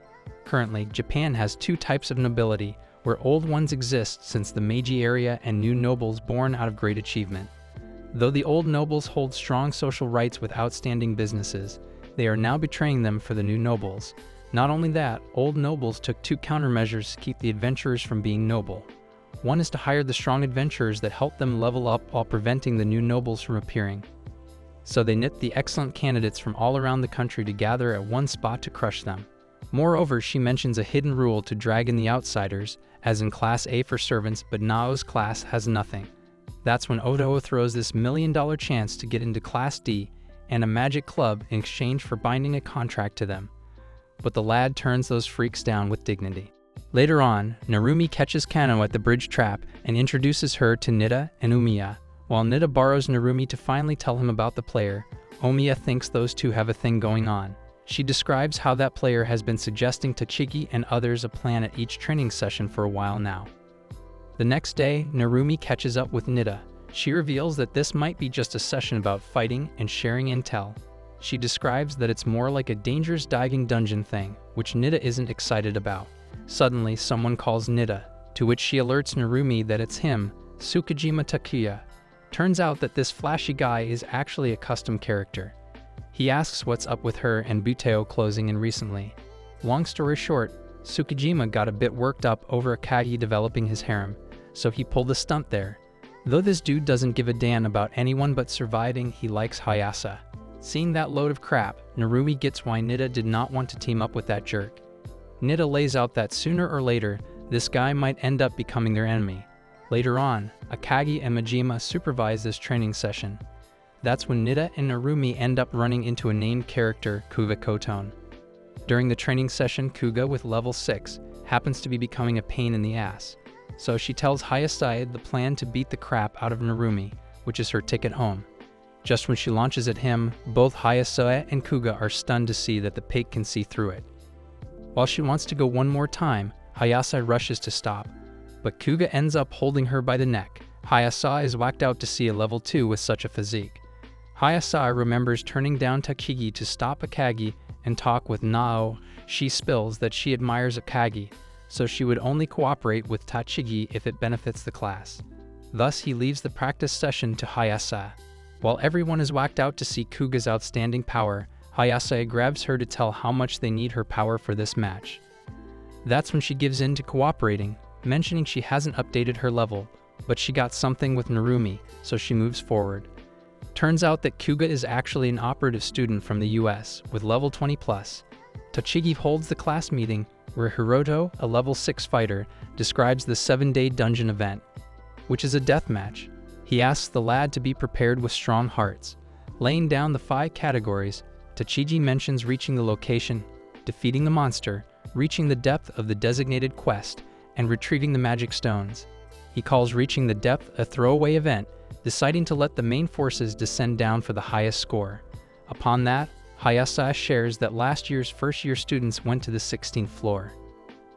Currently, Japan has 2 types of nobility, where old ones exist since the Meiji era and new nobles born out of great achievement. Though the old nobles hold strong social rights with outstanding businesses, they are now betraying them for the new nobles. Not only that, old nobles took 2 countermeasures to keep the adventurers from being noble. One is to hire the strong adventurers that help them level up while preventing the new nobles from appearing. So they knit the excellent candidates from all around the country to gather at one spot to crush them. Moreover, she mentions a hidden rule to drag in the outsiders, as in Class A for servants, but Nao's class has nothing. That's when Otoho throws this $1 million chance to get into Class D and a magic club in exchange for binding a contract to them. But the lad turns those freaks down with dignity. Later on, Narumi catches Kano at the bridge trap and introduces her to Nida and Umiya. While Nida borrows Narumi to finally tell him about the player, Omiya thinks those two have a thing going on. She describes how that player has been suggesting to Chigi and others a plan at each training session for a while now. The next day, Narumi catches up with Nida. She reveals that this might be just a session about fighting and sharing intel. She describes that it's more like a dangerous diving dungeon thing, which Nida isn't excited about. Suddenly, someone calls Nida, to which she alerts Narumi that it's him, Tsukijima Takuya. Turns out that this flashy guy is actually a custom character. He asks what's up with her and Buteo closing in recently. Long story short, Tsukijima got a bit worked up over Akagi developing his harem, so he pulled a stunt there. Though this dude doesn't give a damn about anyone but surviving, he likes Hayase. Seeing that load of crap, Narumi gets why Nida did not want to team up with that jerk. Nida lays out that sooner or later, this guy might end up becoming their enemy. Later on, Akagi and Majima supervise this training session. That's when Nida and Narumi end up running into a named character, Kuga Koton. During the training session, Kuga with level 6 happens to be becoming a pain in the ass. So she tells Hayase the plan to beat the crap out of Narumi, which is her ticket home. Just when she launches at him, both Hayase and Kuga are stunned to see that the pig can see through it. While she wants to go one more time, Hayase rushes to stop, but Kuga ends up holding her by the neck. Hayase is whacked out to see a level 2 with such a physique. Hayase remembers turning down Takigi to stop Akagi and talk with Nao. She spills that she admires Akagi, so she would only cooperate with Tachigi if it benefits the class. Thus, he leaves the practice session to Hayase. While everyone is whacked out to see Kuga's outstanding power, Hayase grabs her to tell how much they need her power for this match. That's when she gives in to cooperating, mentioning she hasn't updated her level, but she got something with Narumi, so she moves forward. Turns out that Kuga is actually an operative student from the US, with level 20+. Tachigi holds the class meeting, where Hiroto, a level 6 fighter, describes the 7-day dungeon event, which is a deathmatch. He asks the lad to be prepared with strong hearts. Laying down the 5 categories, Tachigi mentions reaching the location, defeating the monster, reaching the depth of the designated quest, and retrieving the magic stones. He calls reaching the depth a throwaway event, deciding to let the main forces descend down for the highest score. Upon that, Hayasa shares that last year's first-year students went to the 16th floor.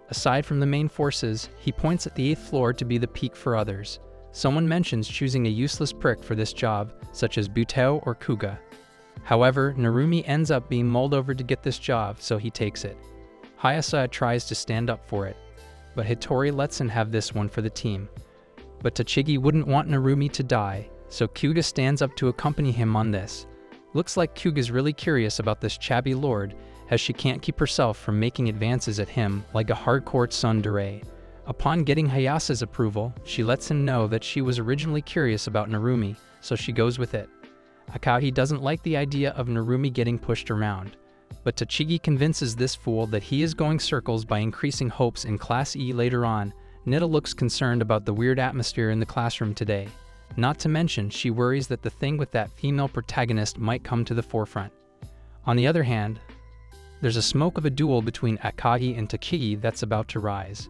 Aside from the main forces, he points at the 8th floor to be the peak for others. Someone mentions choosing a useless prick for this job, such as Buteo or Kuga. However, Narumi ends up being mulled over to get this job, so he takes it. Hayasa tries to stand up for it, but Hitori lets him have this one for the team. But Tachigi wouldn't want Narumi to die, so Kuga stands up to accompany him on this. Looks like Kuga's really curious about this chubby lord, as she can't keep herself from making advances at him like a hardcore tsundere. Upon getting Hayasa's approval, she lets him know that she was originally curious about Narumi, so she goes with it. Akagi doesn't like the idea of Narumi getting pushed around, but Tachigi convinces this fool that he is going circles by increasing hopes in Class E later on. Nita looks concerned about the weird atmosphere in the classroom today. Not to mention, she worries that the thing with that female protagonist might come to the forefront. On the other hand, there's a smoke of a duel between Akagi and Tachigi that's about to rise.